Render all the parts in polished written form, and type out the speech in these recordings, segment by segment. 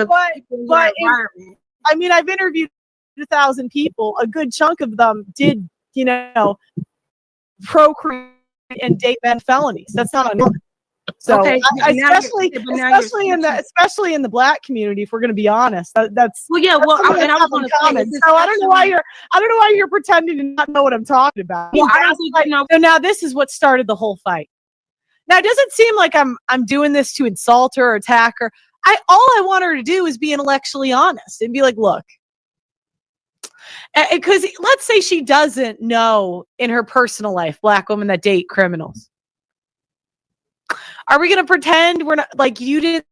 of but people in your environment. I mean, I've interviewed 1,000 people. A good chunk of them did, procreate and date men felonies. That's not uncommon. So, Okay, especially in the Black community, if we're going to be honest, that's well, yeah. Well, and I was going to say, so I don't know why you're pretending to not know what I'm talking about. Well, I don't think So now this is what started the whole fight. Now it doesn't seem like I'm doing this to insult her or attack her. All I want her to do is be intellectually honest and be like, look, because let's say she doesn't know in her personal life Black women that date criminals. Are we going to pretend we're not, like, you didn't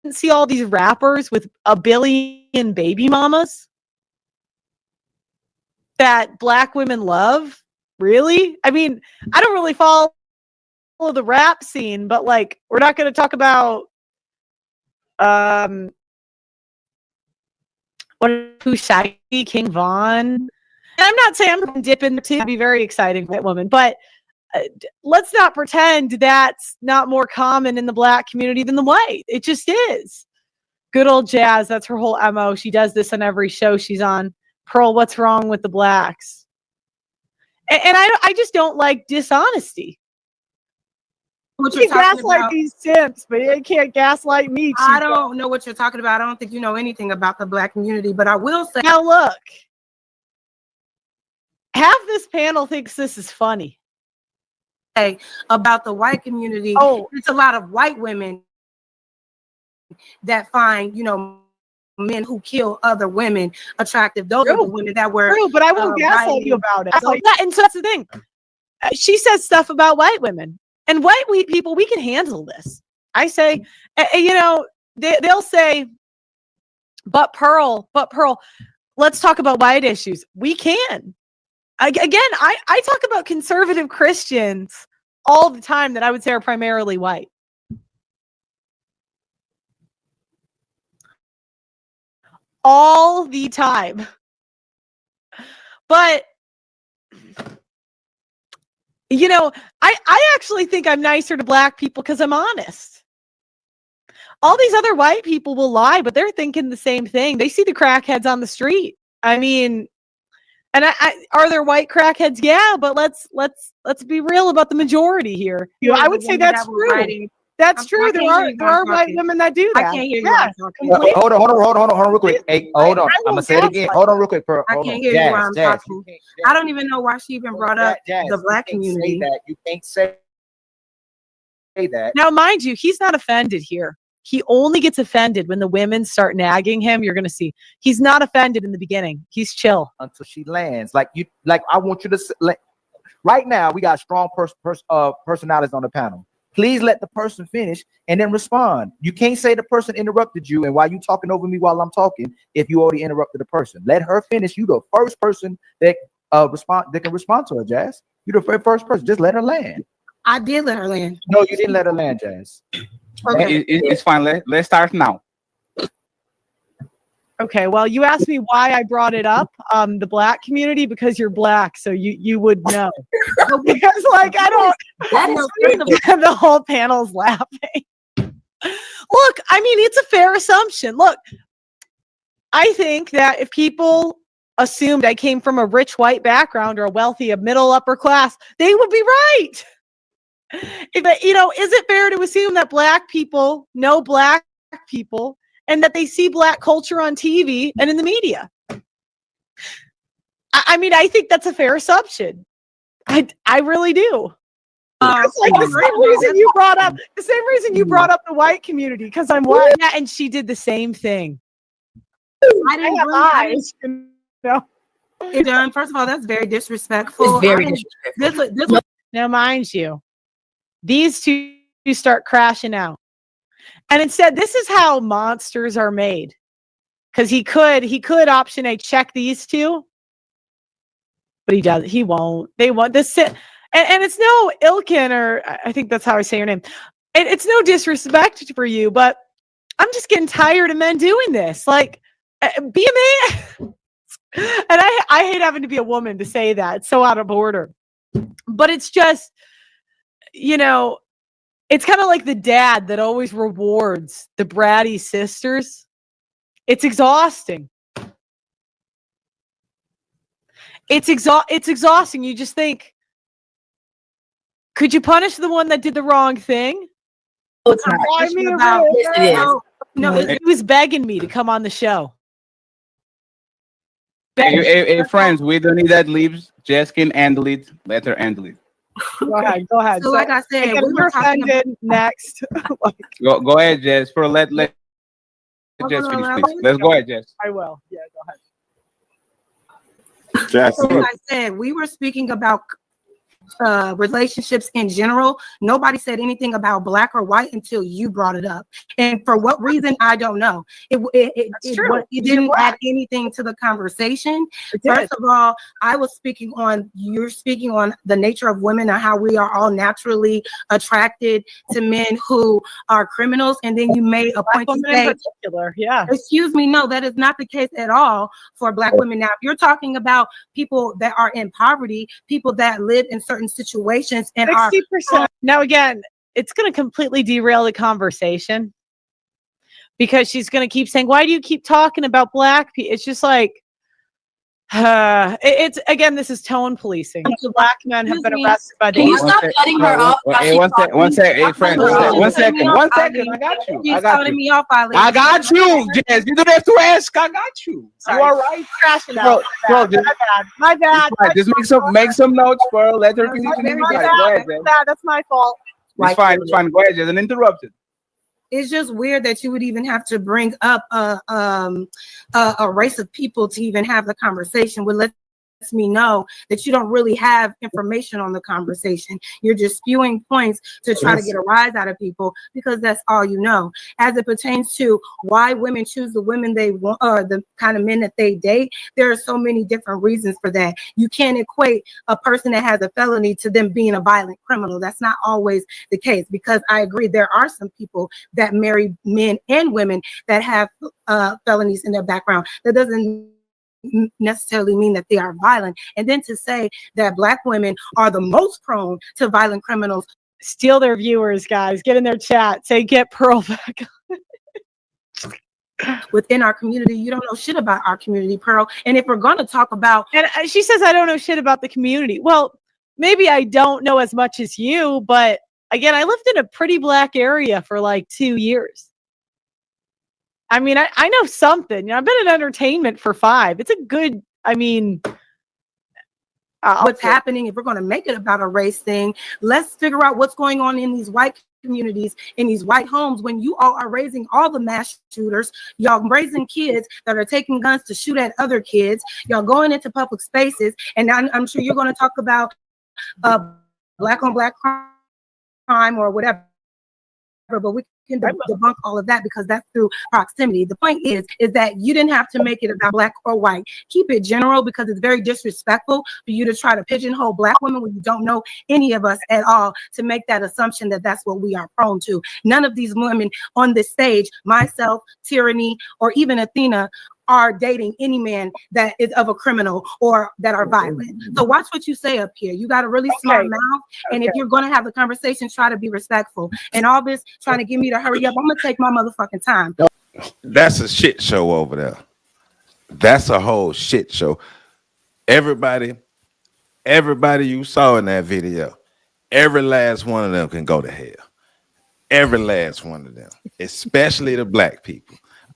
see all these rappers with a billion baby mamas that Black women love? Really? I mean, I don't really follow the rap scene, but like, we're not going to talk about who's Shaggy, King Von. And I'm not saying I'm going to dip into to be very exciting white woman, but let's not pretend that's not more common in the Black community than the white. It just is. Good old Jazz. That's her whole MO. She does this on every show she's on. Pearl, what's wrong with the Blacks? And I just don't like dishonesty. What you can gaslight these simps, but you can't gaslight me. I don't know what you're talking about. I don't think you know anything about the Black community, but I will say. Now look, half this panel thinks this is funny. About the white community, it's a lot of white women that find, men who kill other women attractive. Those are the women that were true, but I won't gaslight you about it. And so that's the thing. She says stuff about white women, and white people, we can handle this. I say, they'll say, but Pearl, let's talk about white issues. We can. Again, I talk about conservative Christians all the time that I would say are primarily white. All the time. But, I actually think I'm nicer to Black people because I'm honest. All these other white people will lie, but they're thinking the same thing. They see the crackheads on the street. I mean, and are there white crackheads? Yeah, but let's be real about the majority here. I would say that's true. That's true. There are white women that do that. I can't hear you. Hold on, real quick. Hey, hold on. I'm gonna say it again. Hold on, real quick. I can't hear you while I'm talking. I don't even know why she even brought up the Black community. You can't say that. Now, mind you, he's not offended here. He only gets offended when the women start nagging him. You're going to see. He's not offended in the beginning. He's chill. Until she lands. I want you to, right now, we got strong personalities on the panel. Please let the person finish and then respond. You can't say the person interrupted you and while you talking over me while I'm talking, if you already interrupted the person. Let her finish. You the first person that can respond to her, Jazz. You the first person. Just let her land. I did let her land. No, you didn't let her land, Jazz. Okay. It's fine. Let's start now. Okay, well, you asked me why I brought it up, the Black community, because you're Black, so you would know. Because, I don't. The whole panel's laughing. Look, I mean, it's a fair assumption. Look, I think that if people assumed I came from a rich white background or a wealthy, middle upper class, they would be right. Is it fair to assume that Black people know Black people and that they see Black culture on TV and in the media? I mean, I think that's a fair assumption. I really do. The same reason you brought up the white community, because I'm white. Yeah, and she did the same thing. I didn't have eyes. First of all, that's very disrespectful. It's very disrespectful. Now, mind you, these two start crashing out. And instead, this is how monsters are made. Because he could option A, check these two. But he won't. They won't. This and it's no Ilkin, or I think that's how I say your name. And it's no disrespect for you, but I'm just getting tired of men doing this. Be a man. And I hate having to be a woman to say that. It's so out of order. But it's just, it's kind of like the dad that always rewards the bratty sisters It's exhausting. It's exhausting. You just think, could you punish the one that did the wrong thing? It's not about, yes, it is. No, He was begging me to come on the show. Hey, friends, we don't need that leaves. Jess can handle it. Let her handle it. Go ahead. Go ahead. So, like I said, again, we were talking offended. Next. Go ahead, Jess. Let Jess finish, please. Let's go ahead, Jess. I will. Yeah, go ahead. Jess, So like I said, we were speaking about relationships in general. Nobody said anything about black or white until you brought it up, and for what reason I don't know. It didn't add anything to the conversation. First of all, you're speaking on the nature of women and how we are all naturally attracted to men who are criminals, and then you made a point to say, in particular, yeah. Excuse me, no, that is not the case at all for black women. Now, if you're talking about people that are in poverty, people that live in certain situations and 60%. Now, again, it's going to completely derail the conversation because she's going to keep saying, why do you keep talking about black people? It's just like, it's again, this is tone policing. Black men have been arrested by the. Can you stop cutting her off? One second. Hey, friend, one second. I got you. She's cutting me off, Eileen. I got you, Jess. You don't have to ask. I got you. You all right? My bad. Just make some notes, bro. Let her finish. Go ahead, Jess. That's my fault. It's fine. Go ahead, Jess. Uninterrupted. It's just weird that you would even have to bring up a race of people to even have the conversation. Lets me know that you don't really have information on the conversation. You're just spewing points to try to get a rise out of people because that's all you know. As it pertains to why women choose the women they want or the kind of men that they date, there are so many different reasons for that. You can't equate a person that has a felony to them being a violent criminal. That's not always the case, because I agree there are some people that marry men and women that have felonies in their background. That doesn't necessarily mean that they are violent. And then to say that black women are the most prone to violent criminals. Steal their viewers, guys. Get in their chat. Say, get Pearl back. Within our community, you don't know shit about our community, Pearl. And if we're going to talk about, and she says I don't know shit about the community. Well, maybe I don't know as much as you, but again, I lived in a pretty black area for like 2 years. I mean, I know something. You know, I've been in entertainment for 5. It's a good, I mean, what's happening, if we're going to make it about a race thing, let's figure out what's going on in these white communities, in these white homes, when you all are raising all the mass shooters, y'all raising kids that are taking guns to shoot at other kids, y'all going into public spaces, and I'm sure you're going to talk about black on black crime or whatever, but we can debunk all of that because that's through proximity. The point is that you didn't have to make it about black or white. Keep it general, because it's very disrespectful for you to try to pigeonhole black women when you don't know any of us at all, to make that assumption that that's what we are prone to. None of these women on this stage, myself, Tyranny, or even Athena, are dating any man that is of a criminal or that are violent. So watch what you say up here. You got a really smart mouth. And if you're going to have the conversation, try to be respectful. And all this trying to get me to hurry up, I'm going to take my motherfucking time. That's a shit show over there. That's a whole shit show. Everybody you saw in that video, every last one of them can go to hell. Every last one of them, especially the black people.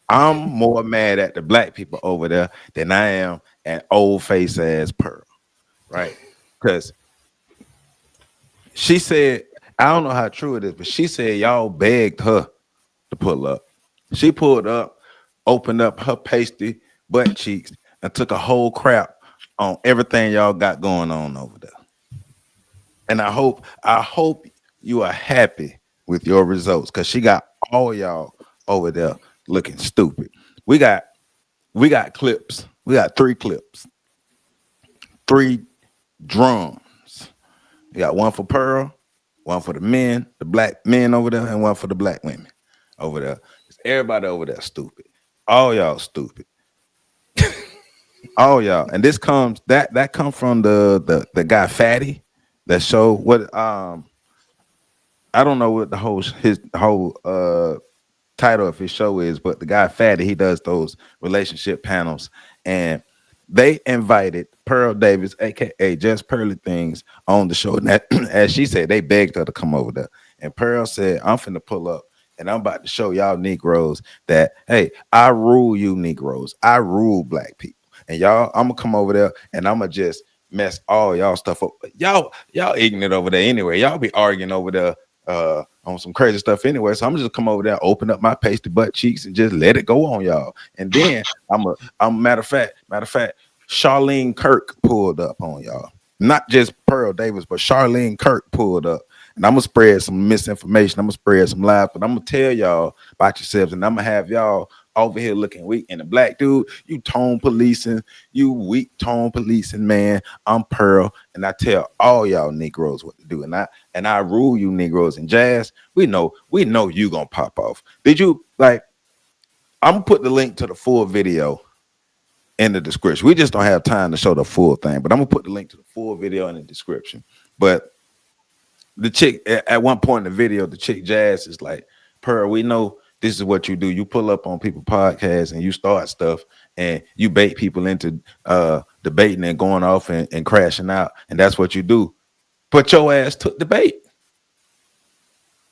I'm more mad at the black people over there than I am at old face ass Pearl, right? Because she said, I don't know how true it is, but she said y'all begged her to pull up. She pulled up, opened up her pasty butt cheeks, and took a whole crap on everything y'all got going on over there. And I hope you are happy with your results, because she got all y'all over there looking stupid. We got clips. We got 3 clips, 3 drums. We got one for Pearl, one for the men, the black men over there, and one for the black women over there. Everybody over there stupid. All y'all stupid. All y'all. And this comes that come from the guy Fatty that showed what I don't know what his whole title of his show is, but the guy Fatty, he does those relationship panels, and they invited Pearl Davis, aka Just Pearly Things, on the show. And that, as she said, they begged her to come over there. And Pearl said, I'm finna pull up and I'm about to show y'all Negroes that, hey, I rule you Negroes. I rule black people. And y'all, I'm gonna come over there and I'm gonna just mess all y'all stuff up. But y'all ignorant over there anyway. Y'all be arguing over there on some crazy stuff anyway. So I'm just come over there, open up my pasty butt cheeks and just let it go on y'all. And then I'm matter of fact, Charlene Kirk pulled up on y'all. Not just Pearl Davis, but Charlene Kirk pulled up. And I'm gonna spread some misinformation. I'm gonna spread some lies, but I'm gonna tell y'all about yourselves, and I'm gonna have y'all over here looking weak. And the black dude, you tone policing, you weak tone policing, man. I'm Pearl, and I tell all y'all Negroes what to do. And I rule you Negroes. And Jazz, we know you gonna pop off. Did you like? I'm gonna put the link to the full video in the description. We just don't have time to show the full thing, but I'm gonna put the link to the full video in the description. But the chick at one point in the video, the chick Jazz is like, Pearl, we know this is what you do. You pull up on people podcasts and you start stuff and you bait people into debating and going off and crashing out. And that's what you do. But your ass took the bait.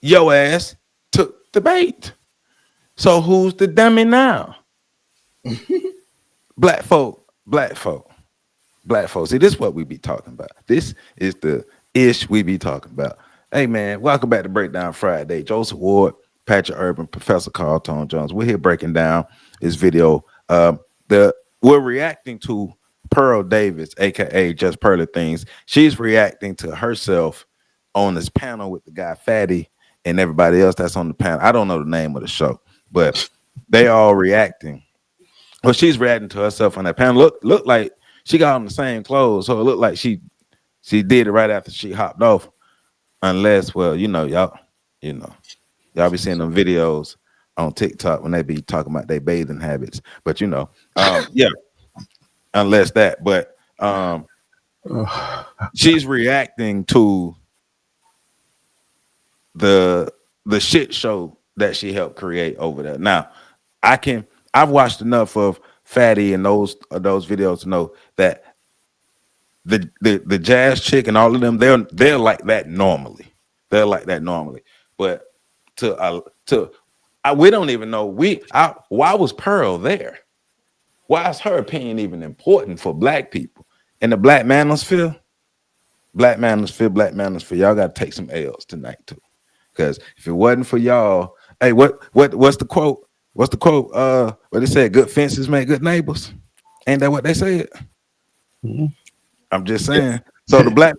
Your ass took the bait. So who's the dummy now? Black folk. See, this is what we be talking about. This is the ish we be talking about. Hey man, welcome back to Breakdown Friday. Joseph Ward, Patrick Urban, Professor Carl Tone Jones. We're here breaking down this video. We're reacting to Pearl Davis, aka Just Pearly Things. She's reacting to herself on this panel with the guy Fatty and everybody else that's on the panel. I don't know the name of the show, but they all reacting. Well, she's reacting to herself on that panel. Look like she got on the same clothes, so it looked like she did it right after she hopped off. Unless, well, y'all be seeing them videos on TikTok when they be talking about their bathing habits. But yeah, unless that. But she's reacting to the shit show that she helped create over there. Now, I've watched enough of Fatty and those videos to know that the Jazz chick and all of them, they're like that normally. But we don't even know why was Pearl there? Why is her opinion even important for black people in the black manosphere? Black manosphere, y'all got to take some L's tonight too. Because if it wasn't for y'all, hey, what's the quote? What's the quote? What they said, good fences make good neighbors. Ain't that what they said? Mm-hmm. I'm just saying. So the black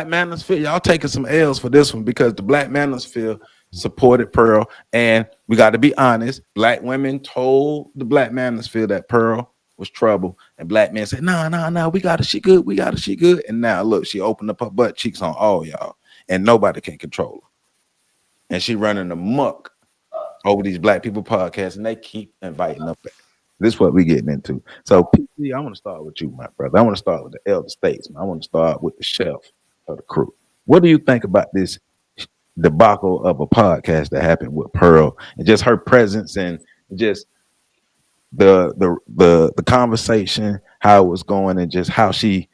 manosphere, y'all taking some L's for this one because the black manosphere supported Pearl. And we got to be honest, black women told the black manosphere that Pearl was trouble. And black men said, no, we got her, she good. And now look, she opened up her butt cheeks on all y'all. And nobody can control her. And she running amok over these black people podcasts, and they keep inviting up. This is what we getting into. So, PC, I want to start with you, my brother. I want to start with the elder statesman. I want to start with the chef of the crew. What do you think about this debacle of a podcast that happened with Pearl and just her presence and just the conversation, how it was going, and just how she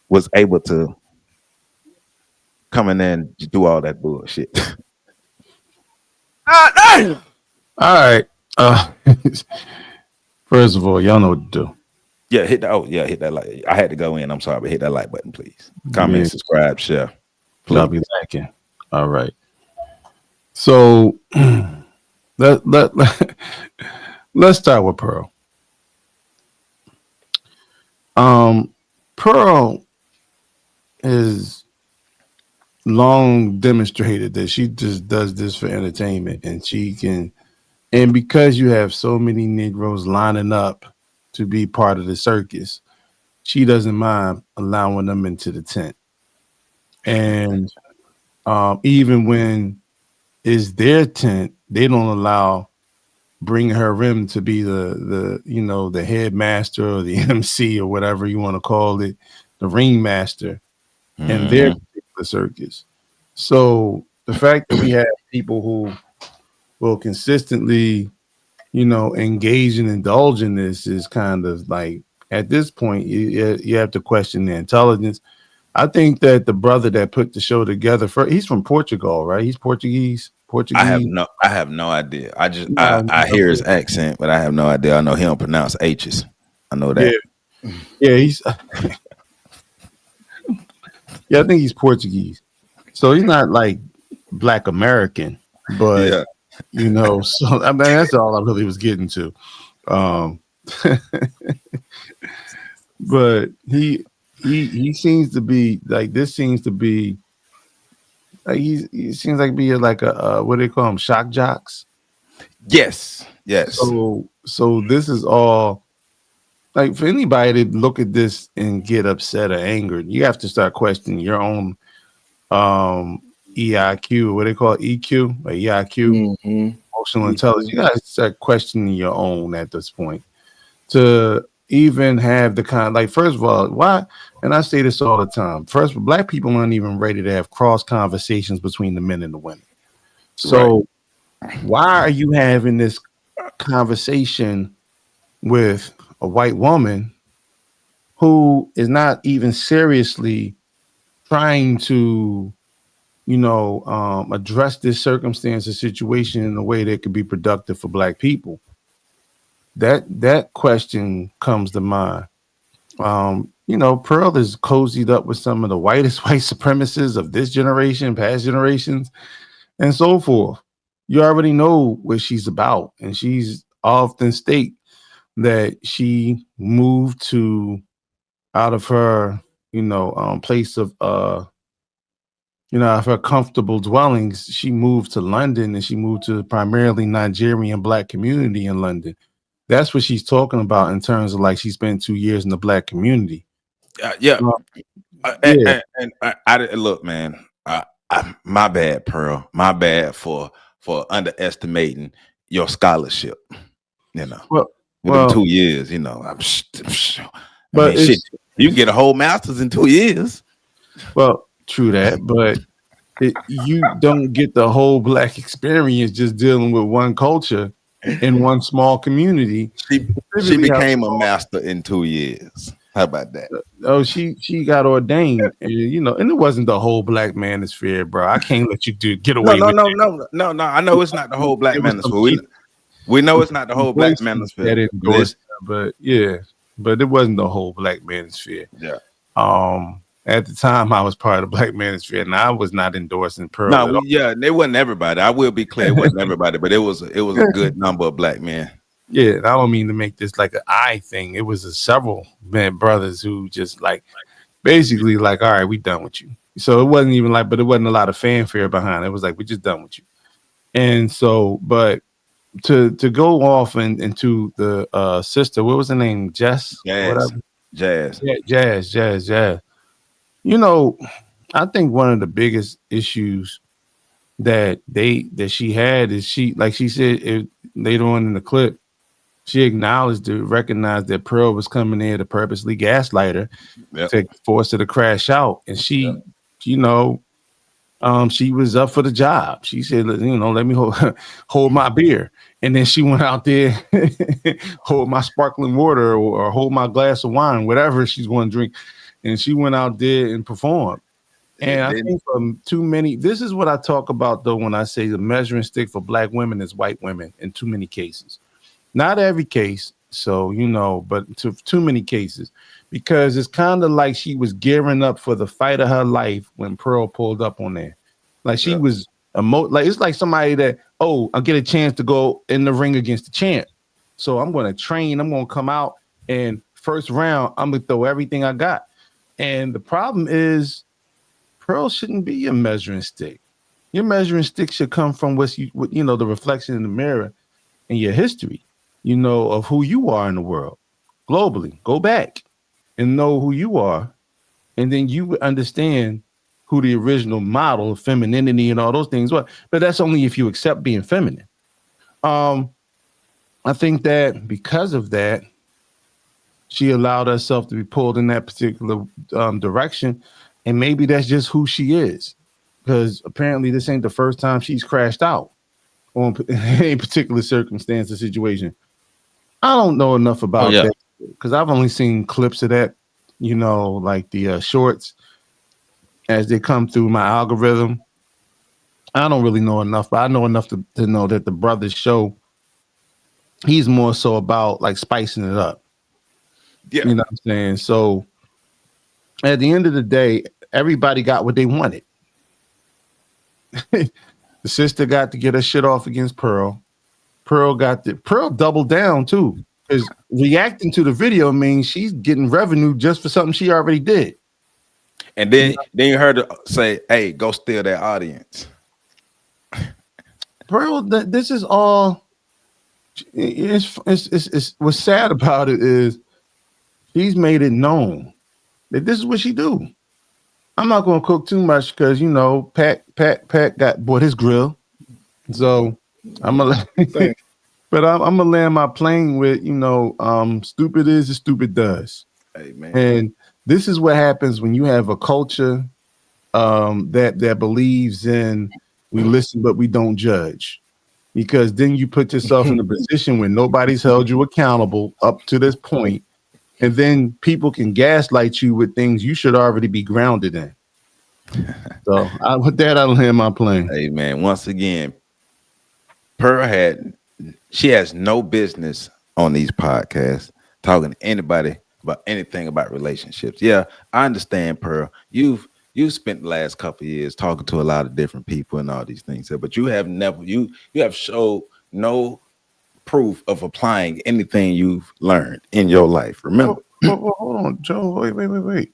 was able to come in there and do all that bullshit? All right. First of all, y'all know what to do. Yeah, hit that like. I had to go in. I'm sorry, but hit that like button, please. Comment, subscribe, share. Please. I'll be thanking. All right. So let's start with Pearl. Pearl is long demonstrated that she just does this for entertainment, and because you have so many Negroes lining up to be part of the circus, she doesn't mind allowing them into the tent. And even when it's their tent, they don't allow bring her in to be the headmaster or the MC or whatever you want to call it, the ringmaster in their particular circus. So the fact that we have people who will consistently, you know, engage and indulge in this is kind of like at this point you have to question the intelligence. I think that the brother that put the show together, he's from Portugal, right? He's Portuguese. I have no idea. No, I hear his accent, but I have no idea. I know he don't pronounce H's. I know that. Yeah, he's yeah, I think he's Portuguese. So he's not like Black American, but Yeah. you know, so I mean that's all I really was getting to. But he seems to be like this seems to be like he seems like be like a what do they call them, shock jocks. Yes. So this is all like for anybody to look at this and get upset or angered, you have to start questioning your own EIQ, what they call it, EQ or EIQ, emotional intelligence. You gotta start questioning your own at this point to even have the kind, like, first of all, why, and I say this all the time, first of all, Black people aren't even ready to have cross conversations between the men and the women. So why are you having this conversation with a white woman who is not even seriously trying to, you know, address this circumstance or situation in a way that could be productive for Black people? That question comes to mind. You know, Pearl is cozied up with some of the whitest white supremacists of this generation, past generations, and so forth. You already know what she's about, and she's often state that she moved to out of her, you know, place of you know, of her comfortable dwellings. She moved to London, and she moved to primarily Nigerian Black community in London. That's what she's talking about in terms of like she spent 2 years in the Black community. Yeah. Yeah. And I look, man. My bad, Pearl. My bad for underestimating your scholarship. You know, within 2 years. You know, but shit, you can get a whole master's in 2 years. Well, true that, but you don't get the whole Black experience just dealing with one culture in one small community. She became a master in 2 years. How about that? Oh, she got ordained, and, you know, and it wasn't the whole Black manosphere, bro. I can't let you get away with it. No. I know it's not the whole Black manosphere. We know it's not the whole Black manosphere. But yeah, but it wasn't the whole Black manosphere. Yeah. At the time, I was part of the Black manosphere, and I was not endorsing Pearl. No, it wasn't everybody. I will be clear, it wasn't everybody, but it was a good number of Black men. Yeah, I don't mean to make this like an I thing. It was several brothers who just like basically like, all right, we done with you. So it wasn't even like, but it wasn't a lot of fanfare behind it. It was like, we just done with you. And so, but to go off into the sister, what was her name? Jazz. Yeah, Jazz. You know, I think one of the biggest issues that she had is like she said later on in the clip, she recognized that Pearl was coming there to purposely gaslight her to force her to crash out. And she, you know, she was up for the job. She said, you know, let me hold my beer. And then she went out there, hold my sparkling water or hold my glass of wine, whatever she's going to drink. And she went out there and performed. And I think too many, this is what I talk about though when I say the measuring stick for Black women is white women in too many cases. Not every case, so you know, but too many cases, because it's kind of like she was gearing up for the fight of her life when Pearl pulled up on there. Like she was like it's like somebody that, oh, I'll get a chance to go in the ring against the champ. So I'm gonna train, I'm gonna come out and first round, I'm gonna throw everything I got. And the problem is Pearl shouldn't be your measuring stick. Your measuring stick should come from what you know, the reflection in the mirror and your history, you know, of who you are in the world globally. Go back and know who you are, and then you would understand who the original model of femininity and all those things were. But that's only if you accept being feminine. I think that because of that, she allowed herself to be pulled in that particular direction, and maybe that's just who she is, because apparently this ain't the first time she's crashed out. on any particular circumstance or situation. I don't know enough about that because I've only seen clips of that, you know, like the shorts as they come through my algorithm. I don't really know enough, but I know enough to know that the brother's show, he's more so about like spicing it up. Yeah. You know what I'm saying? So at the end of the day, everybody got what they wanted. The sister got to get her shit off against Pearl. Pearl doubled down too. Because reacting to the video means she's getting revenue just for something she already did. And then you heard her say, "Hey, go steal that audience." Pearl, this is all. It's what's sad about it is she's made it known that this is what she do. I'm not gonna cook too much because you know Pat bought his grill, so I'm gonna. But I'm gonna land my plane with stupid is as stupid does. Amen. And this is what happens when you have a culture that believes in we listen but we don't judge, because then you put yourself in a position where nobody's held you accountable up to this point, and then people can gaslight you with things you should already be grounded in. So with that, I'll land my plane. Hey man, once again, Pearl she has no business on these podcasts talking to anybody about anything about relationships. Yeah, I understand, Pearl. You've spent the last couple of years talking to a lot of different people and all these things, but you have never you have showed no proof of applying anything you've learned in your life. Remember? Hold on, Joe. Wait.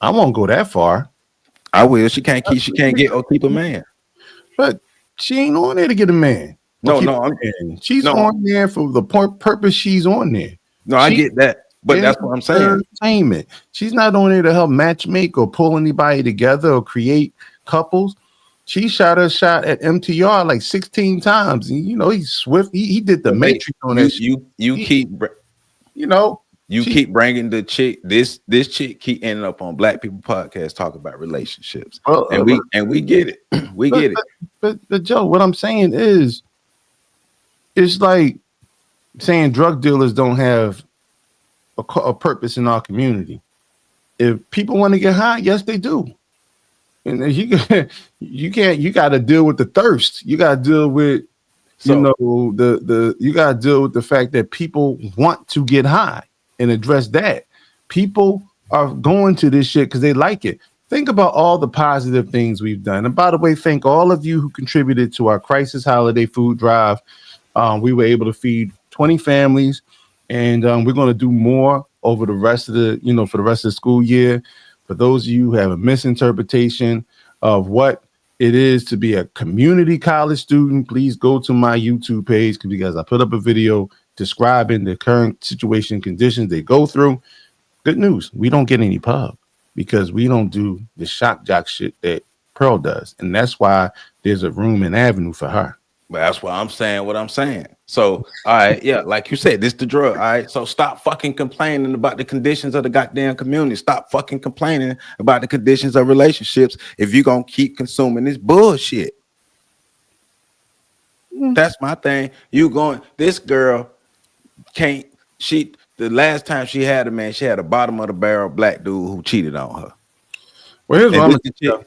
I won't go that far. I will. She can't get or keep a man. But she ain't on there to get a man. She's on there for the purpose she's on there. No, I get that, but that's what I'm saying. Entertainment. She's not on there to help matchmake or pull anybody together or create couples. She shot her shot at MTR like 16 times. And, he's swift. He did the Matrix on that. Keep bringing the chick. This chick keep ending up on Black People Podcast talking about relationships, and we get it. We get it. But Joe, what I'm saying is, it's like saying drug dealers don't have a purpose in our community. If people want to get high, yes, they do. And you got to deal with the thirst. You got to deal with, you got to deal with the fact that people want to get high and address that. People are going to this shit because they like it. Think about all the positive things we've done. And by the way, thank all of you who contributed to our crisis holiday food drive. We were able to feed 20 families, and we're going to do more over the rest of for the rest of the school year. For those of you who have a misinterpretation of what it is to be a community college student, please go to my YouTube page because I put up a video describing the current situation and conditions they go through. Good news, we don't get any pub because we don't do the shock jock shit that Pearl does, and that's why there's a room and avenue for her. But that's why I'm saying what I'm saying. So, all right, yeah, like you said, this the drug. All right, so stop fucking complaining about the conditions of the goddamn community. Stop fucking complaining about the conditions of relationships if you're gonna keep consuming this bullshit. That's my thing. This girl can't. The last time she had a man, she had a bottom of the barrel black dude who cheated on her. Well, here's what I'm gonna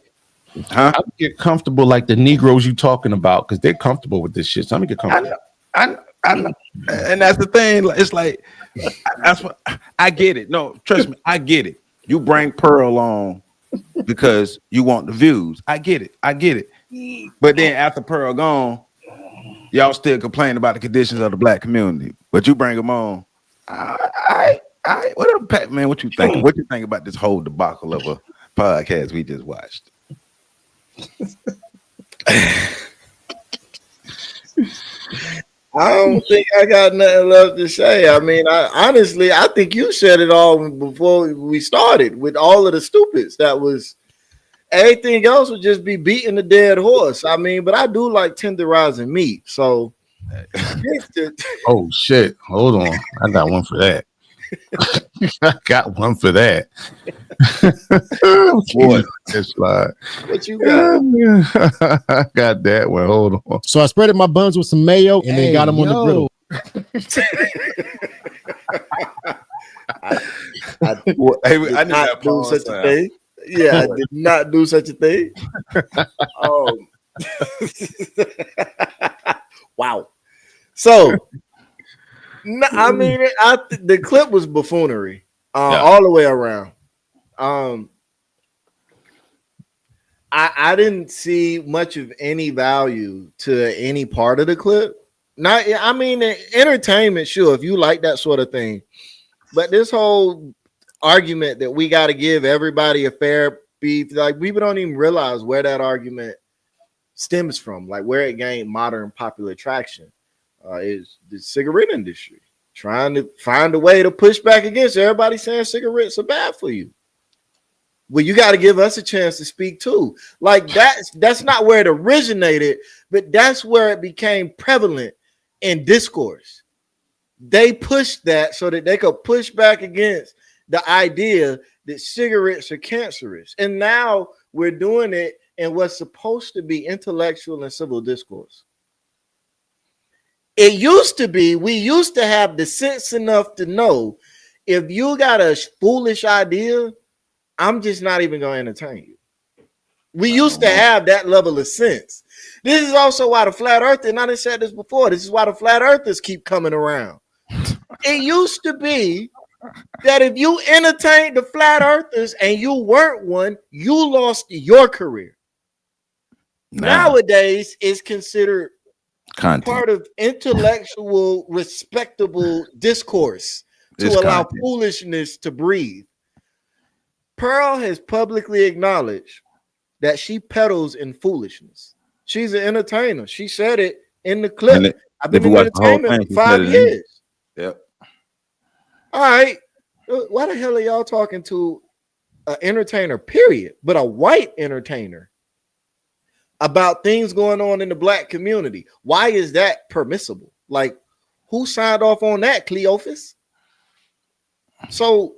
I get comfortable like the Negroes you talking about because they're comfortable with this shit. So I'm gonna get comfortable. I know. And that's the thing. It's like that's what I get it. No, trust me, I get it. You bring Pearl on because you want the views. I get it. But then after Pearl gone, y'all still complain about the conditions of the Black community. But you bring them on. Whatever, Pat, man. What you think? What you think about this whole debacle of a podcast we just watched? I don't think I got nothing left to say. I mean, I think you said it all before we started with all of the stupids. That was everything else would just be beating the dead horse. I mean, but I do like tenderizing meat. So, oh shit! Hold on, I got one for that. I got one for that. Boy. What you got? I got that one. Hold on. So I spreaded my buns with some mayo and then got them on the griddle. I did not do such a thing. Yeah, I did not do such a thing. Wow. So, I mean, the clip was buffoonery all the way around. I didn't see much of any value to any part of the clip. Not, I mean, entertainment, sure, if you like that sort of thing. But this whole argument that we got to give everybody a fair beef, like people don't even realize where that argument stems from, like where it gained modern popular traction. Is the cigarette industry trying to find a way to push back against everybody saying cigarettes are bad for you. Well, you got to give us a chance to speak too. Like that's not where it originated, but that's where it became prevalent in discourse. They pushed that so that they could push back against the idea that cigarettes are cancerous. And now we're doing it in what's supposed to be intellectual and civil discourse. It used to be, we used to have the sense enough to know if you got a foolish idea, I'm just not even going to entertain you. We used to have that level of sense. This is also why the flat earthers, and I done said this before, this is why the flat earthers keep coming around. It used to be that if you entertained the flat earthers and you weren't one, you lost your career. Nowadays, it's considered part of intellectual, respectable discourse to allow foolishness to breathe. Pearl has publicly acknowledged that she peddles in foolishness. She's an entertainer. She said it in the clip. I've been in entertainment for 5 years. Yep. All right. Why the hell are y'all talking to an entertainer, period, but a white entertainer about things going on in the black community? Why is that permissible? Like, who signed off on that, Cleophas? So,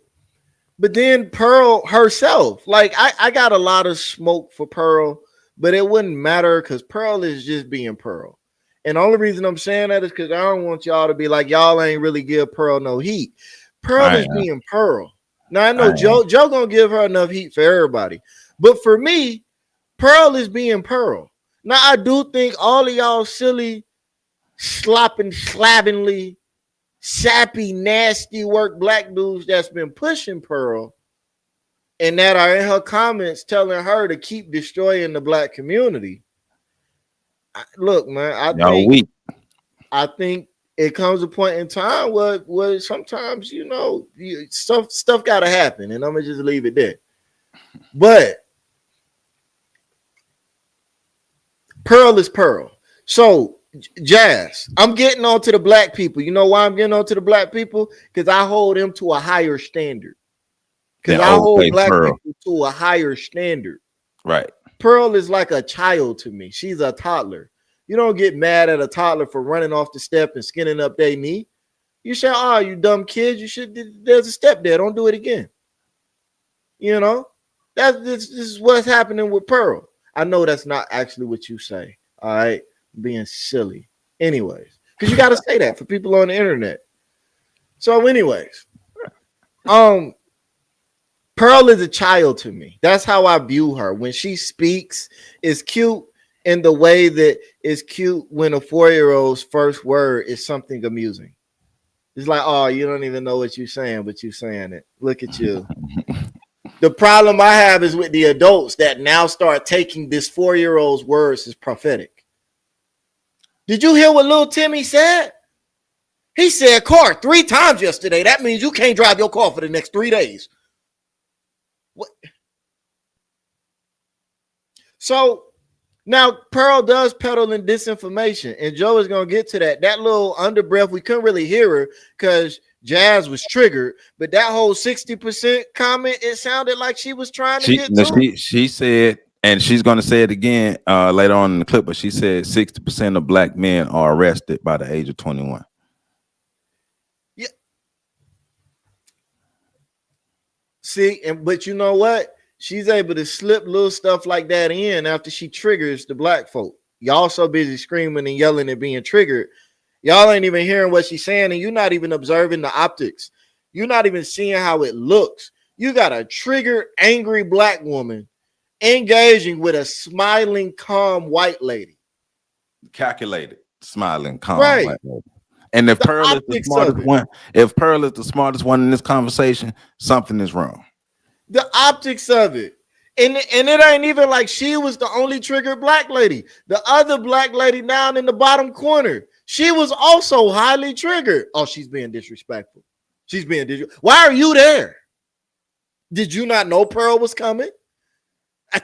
but then Pearl herself, like, I got a lot of smoke for Pearl, but it wouldn't matter because Pearl is just being Pearl. And the only reason I'm saying that is because I don't want y'all to be like, y'all ain't really give Pearl no heat. Pearl is being Pearl. Now, I know Joe gonna give her enough heat for everybody. But for me, Pearl is being Pearl. Now, I do think all of y'all silly, slopping, slavenly, sappy, nasty work black dudes that's been pushing Pearl and that are in her comments telling her to keep destroying the black community. Look, man, I think it comes a point in time where sometimes, you know, stuff got to happen, and I'm going to just leave it there. But Pearl is Pearl. So, Jazz, I'm getting on to the black people. You know why I'm getting on to the black people? Because I hold them to a higher standard. Because I hold black people to a higher standard. Right. Pearl is like a child to me. She's a toddler. You don't get mad at a toddler for running off the step and skinning up their knee. You say, oh, you dumb kid, there's a step there. Don't do it again. You know, this is what's happening with Pearl. I know that's not actually what you say. All right. Being silly. Anyways, because you got to say that for people on the internet. So anyways, Pearl is a child to me. That's how I view her. When she speaks, it's cute in the way that it's cute when a 4-year-old's first word is something amusing. It's like, oh, you don't even know what you're saying, but you're saying it. Look at you. The problem I have is with the adults that now start taking this 4-year-old's words as prophetic. Did you hear what little Timmy said? He said car 3 times yesterday. That means you can't drive your car for the next 3 days. What? So now Pearl does peddle in disinformation, and Joe is going to get to that. That little under breath, we couldn't really hear her because Jazz was triggered, but that whole 60% comment, it sounded like she was trying to get to. She said, and she's going to say it again later on in the clip, but she said 60% of black men are arrested by the age of 21. Yeah. See, but you know what? She's able to slip little stuff like that in after she triggers the black folk. Y'all so busy screaming and yelling and being triggered. Y'all ain't even hearing what she's saying, and you're not even observing the optics. You're not even seeing how it looks. You got a triggered, angry black woman engaging with a smiling, calm white lady. Calculated, smiling, calm Right. white lady. And if Pearl is the smartest one, if Pearl is the smartest one in this conversation, something is wrong. The optics of it. And it ain't even like she was the only triggered black lady. The other black lady down in the bottom corner, she was also highly triggered. Oh, she's being disrespectful. She's being disrespectful. Why are you there? Did you not know Pearl was coming? I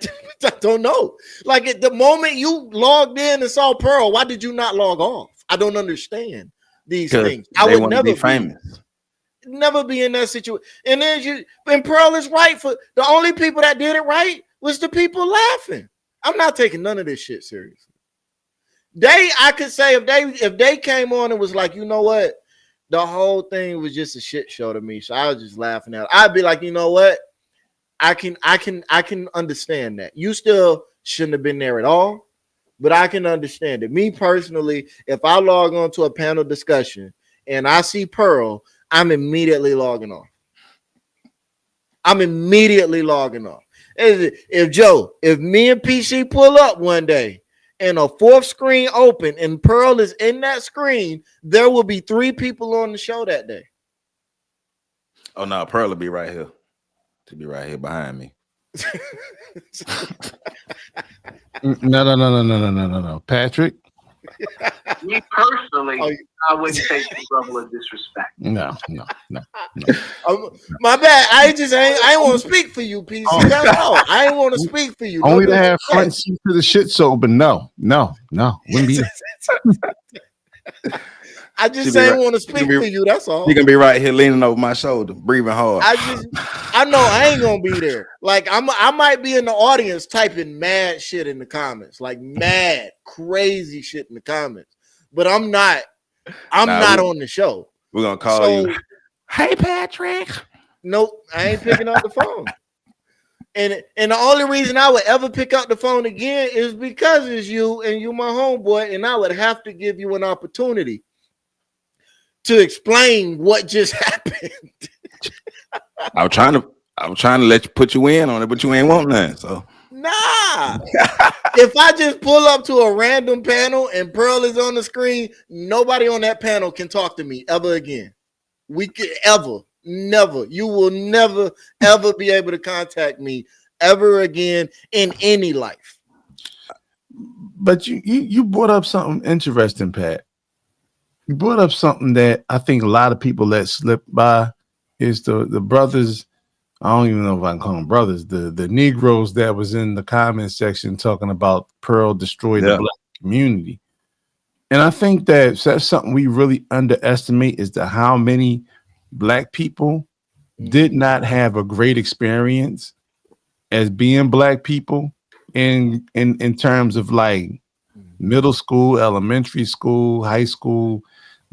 don't know. Like at the moment you logged in and saw Pearl, why did you not log off? I don't understand these things. I would never be famous. Never be in that situation. And Pearl is right. For the only people that did it right was the people laughing. I'm not taking none of this shit seriously. I could say if they came on and was like, you know what, the whole thing was just a shit show to me. So I was just laughing at it. I'd be like, you know what? I can understand that. You still shouldn't have been there at all, but I can understand it. Me personally, if I log on to a panel discussion and I see Pearl, I'm immediately logging off. If me and PC pull up one day and a fourth screen open and Pearl is in that screen, there will be 3 people on the show that day. Oh no, Pearl will be right here. To be right here behind me. No. Patrick. Me personally, I wouldn't take the level of disrespect. No. My bad. I ain't want to speak for you, PC. That's all. I ain't want to speak for you. Only to have front seat to the shit show, but no. Wouldn't be. I just ain't want to speak for you. That's all. You can be right here leaning over my shoulder, breathing hard. I know I ain't gonna be there. Like I might be in the audience typing mad shit in the comments, like mad, crazy shit in the comments. But I'm not on the show. We're gonna call you. Hey, Patrick. Nope, I ain't picking up the phone. And the only reason I would ever pick up the phone again is because it's you and you my homeboy, and I would have to give you an opportunity to explain what just happened. I was trying to put you in on it, but you ain't want none. So nah. If I just pull up to a random panel and Pearl is on the screen, nobody on that panel can talk to me ever again. Never. You will never ever be able to contact me ever again in any life. But you brought up something interesting, Pat. You brought up something that I think a lot of people let slip by is the brothers. I don't even know if I can call them brothers. The Negroes that was in the comment section talking about Pearl destroyed the black community. And I think that's something we really underestimate is how many black people did not have a great experience as being black people in terms of like middle school, elementary school, high school,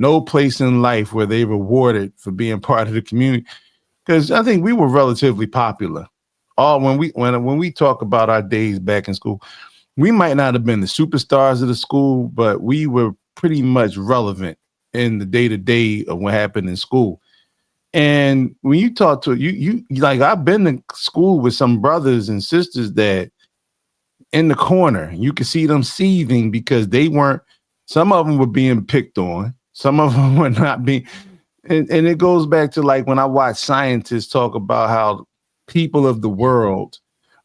no place in life where they rewarded for being part of the community. Because I think we were relatively popular. When we talk about our days back in school, we might not have been the superstars of the school, but we were pretty much relevant in the day-to-day of what happened in school. And when you talk to you like I've been to school with some brothers and sisters that in the corner, you could see them seething because some of them were being picked on. Some of them were not being, and it goes back to like when I watch scientists talk about how people of the world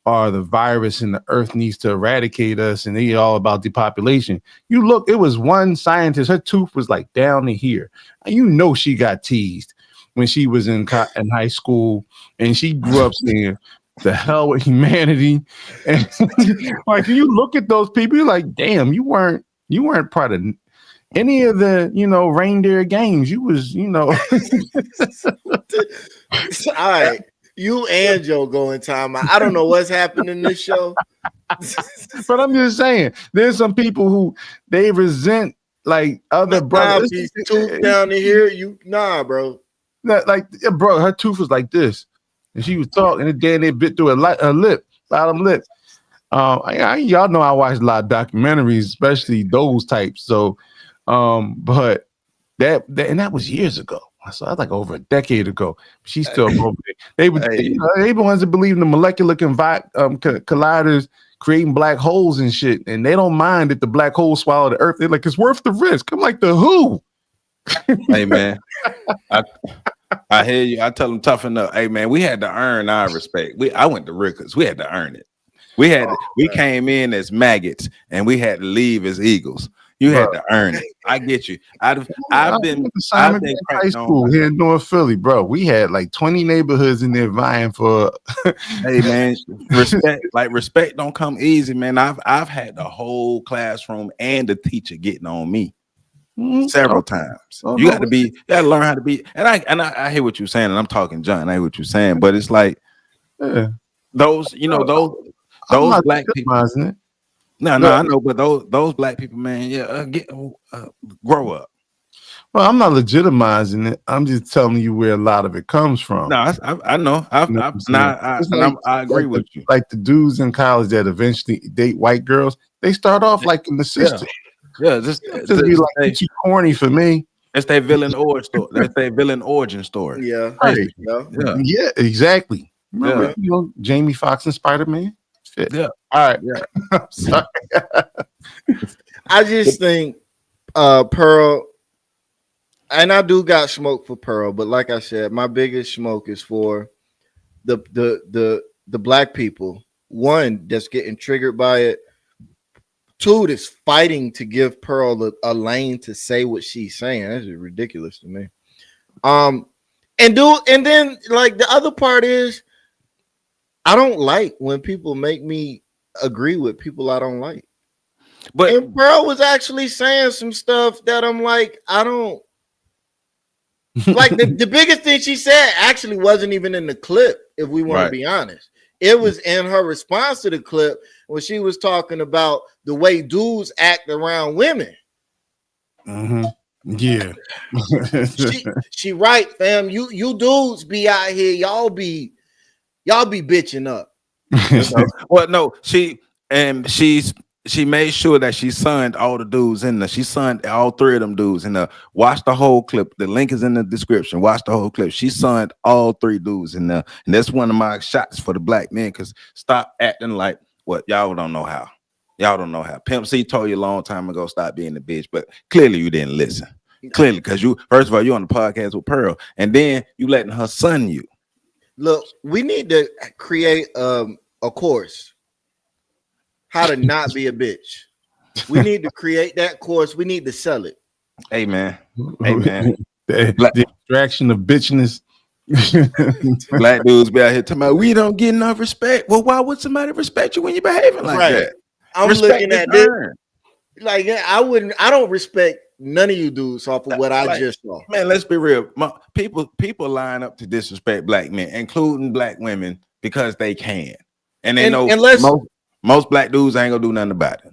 are the virus and the earth needs to eradicate us, and they all about depopulation. You look, it was one scientist, her tooth was like down to here. You know she got teased when she was in high school, and she grew up saying, the hell with humanity. And like you look at those people, you're like, damn, you weren't part of any of the reindeer games. You was All right, you and Joe go in time. I don't know what's happened in this show. But I'm just saying, there's some people who they resent like other brothers. Tooth down to here, bro. Like, bro, her tooth was like this. and she was talking, and then they bit through her lip, bottom lip. Y'all know I watch a lot of documentaries, especially those types. So, but that was years ago. So that's like over a decade ago. She's still broke. They were the ones that believe in the molecular colliders creating black holes and shit, and they don't mind if the black holes swallow the earth. They're like, it's worth the risk. I'm like, the who? Hey man, I hear you. I tell them toughen up. Hey man, we had to earn our respect. I went to Rickers. We had to earn it. We came in as maggots and we had to leave as eagles. You had to earn it. I get you. I've been high school here in North Philly, bro. We had like 20 neighborhoods in there vying for. Hey man, respect don't come easy, man. I've had the whole classroom and the teacher getting on me several times. You got to learn how to be. And I hear what you're saying, and I'm talking John. I hear what you're saying, but it's like those black people. It? No, I know, but those black people, man, grow up. Well, I'm not legitimizing it. I'm just telling you where a lot of it comes from. No, I know. I agree with you. Like the dudes in college that eventually date white girls, they start off like in the system. Yeah, just be like too corny for me. It's their villain origin story. That's their villain origin story. Yeah, right. Yeah, exactly. Remember, Jamie Foxx and Spider-Man. Shit. Yeah. All right. Yeah. I'm sorry. I just think Pearl, and I do got smoke for Pearl, but like I said, my biggest smoke is for the black people. One, that's getting triggered by it. Two, that's fighting to give Pearl a lane to say what she's saying. That's just ridiculous to me. And then like the other part is, I don't like when people make me agree with people I don't like. And Pearl was actually saying some stuff that I'm like, I don't like. The biggest thing she said actually wasn't even in the clip, if we want to be honest. It was in her response to the clip when she was talking about the way dudes act around women. Mm-hmm. Yeah. she right, fam. You dudes be out here, y'all be bitching up. Well, no, she made sure that she signed all the dudes in there. She signed all three of them dudes in there. Watch the whole clip. The link is in the description. Watch the whole clip. She signed all three dudes in there. And that's one of my shots for the black men, because stop acting like what y'all don't know how. Y'all don't know how. Pimp C told you a long time ago, stop being a bitch, but clearly you didn't listen. Clearly, because you, first of all, you're on the podcast with Pearl, and then you letting her son you. Look, we need to create a course. How to not be a bitch. We need to create that course. We need to sell it. Hey man. Hey man. The distraction of bitchness. Black dudes be out here talking about we don't get enough respect. Well, why would somebody respect you when you're behaving like that? I'm looking at this. Like, I don't respect none of you dudes off of what I just saw. Man, let's be real. People line up to disrespect black men, including black women, because they can. And they know most black dudes ain't gonna do nothing about it.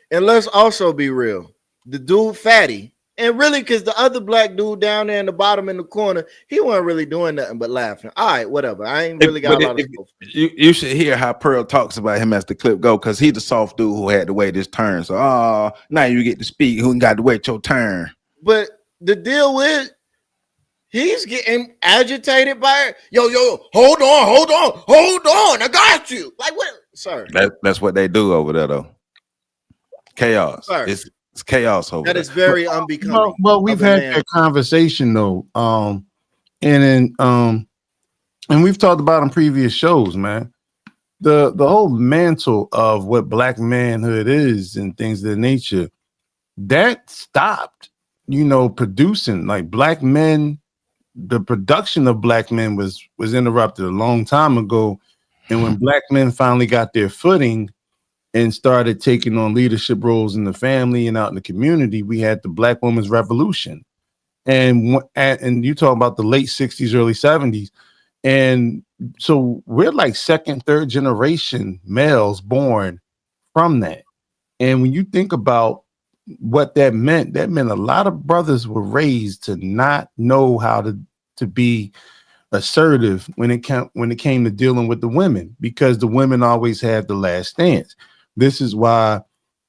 And let's also be real. The dude Fatty, and really because the other black dude down there in the bottom in the corner, he wasn't really doing nothing but laughing. All right, whatever. I ain't really got a lot of stuff. You should hear how Pearl talks about him as the clip go, because he's the soft dude who had to wait his turn. So now you get to speak, who got to wait your turn. But the deal with he's getting agitated by it. Yo, hold on. I got you. Like what? Sir. That's what they do over there, though. Chaos. Sir. It's chaos over there. That is very unbecoming. Well, we've had that conversation though. And we've talked about on previous shows, man. The whole mantle of what black manhood is and things of that nature, that stopped, producing like black men. The production of black men was interrupted a long time ago. And when black men finally got their footing and started taking on leadership roles in the family and out in the community, we had the Black Women's Revolution. And you talk about the late 60s, early 70s. And so we're like second, third generation males born from that. And when you think about what that meant a lot of brothers were raised to not know how to be assertive when it came to dealing with the women, because the women always have the last stance. This is why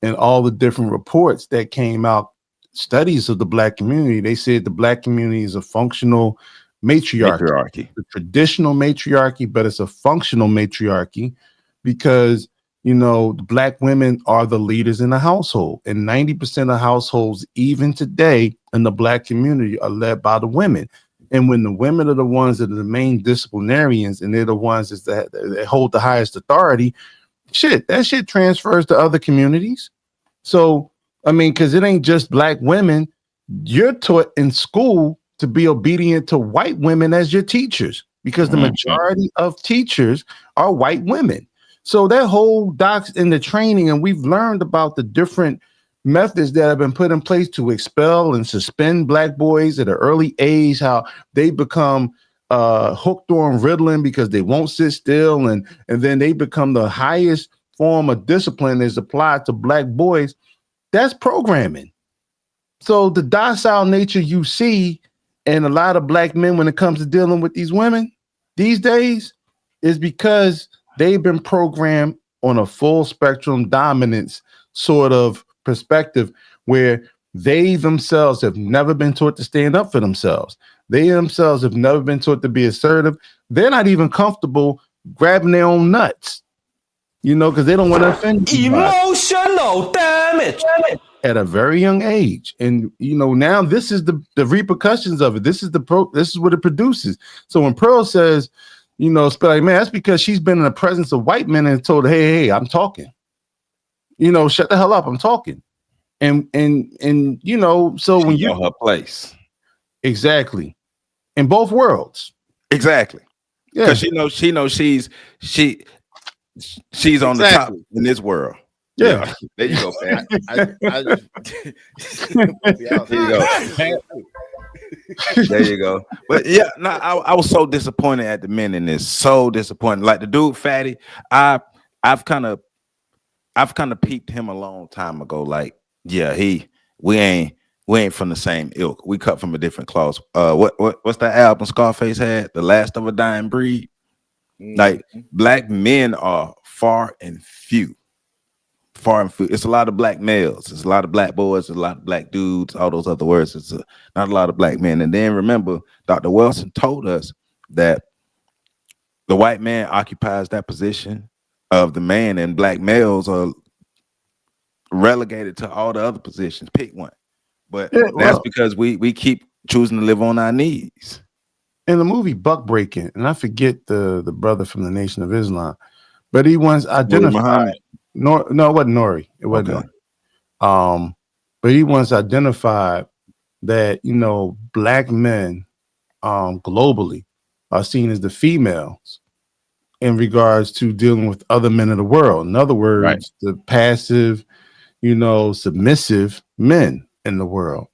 in all the different reports that came out, studies of the Black community, they said the Black community is a functional matriarchy. The traditional matriarchy, but it's a functional matriarchy because, you know, the Black women are the leaders in the household, and 90% of households, even today in the Black community, are led by the women. And when the women are the ones that are the main disciplinarians and they're the ones that hold the highest authority, that shit transfers to other communities. So, I mean, because it ain't just Black women. You're taught in school to be obedient to white women as your teachers, because the majority of teachers are white women. So that whole docs in the training, and we've learned about the different methods that have been put in place to expel and suspend Black boys at an early age, how they become hooked on Ritalin because they won't sit still, and then they become the highest form of discipline is applied to Black boys. That's programming. So the docile nature you see in a lot of Black men when it comes to dealing with these women these days is because they've been programmed on a full spectrum dominance sort of perspective, where they themselves have never been taught to stand up for themselves. They themselves have never been taught to be assertive. They're not even comfortable grabbing their own nuts, you know, because they don't want to offend emotional damage at a very young age. And you know, now this is the repercussions of it. This is what it produces. So when Pearl says, you know, like, man, that's because she's been in the presence of white men and told, hey, I'm talking. You know, shut the hell up, I'm talking. And you know, so when you know her place. Exactly. In both worlds. Exactly. Yeah. Because she knows she's on the top in this world. Yeah. There you go, man. There you go. But yeah, no, I was so disappointed at the men in this. So disappointed. Like the dude Fatty, I've kind of peeped him a long time ago. Like, yeah, we ain't from the same ilk. We cut from a different cloth. What's that album Scarface had? The Last of a Dying Breed. Like, Black men are far and few. It's a lot of Black males. It's a lot of Black boys. It's a lot of Black dudes. All those other words. It's not a lot of Black men. And then remember, Dr. Wilson told us that the white man occupies that position of the man, and Black males are relegated to all the other positions. Pick one. But that's because we keep choosing to live on our knees. In the movie Buck Breaking, and I forget the brother from the Nation of Islam, but he once identified. No, it wasn't Nori. It wasn't. Okay. But he once identified that, you know, Black men globally are seen as the females in regards to dealing with other men of the world. In other words, the passive, you know, submissive men in the world.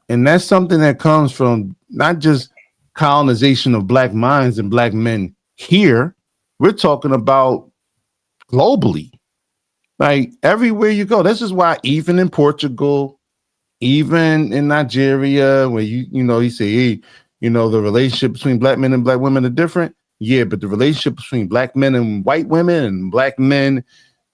And that's something that comes from not just colonization of Black minds and Black men here. We're talking about globally. Like everywhere you go. This is why even in Portugal, even in Nigeria, where you say, hey, you know, the relationship between Black men and Black women are different. Yeah, but the relationship between Black men and white women and Black men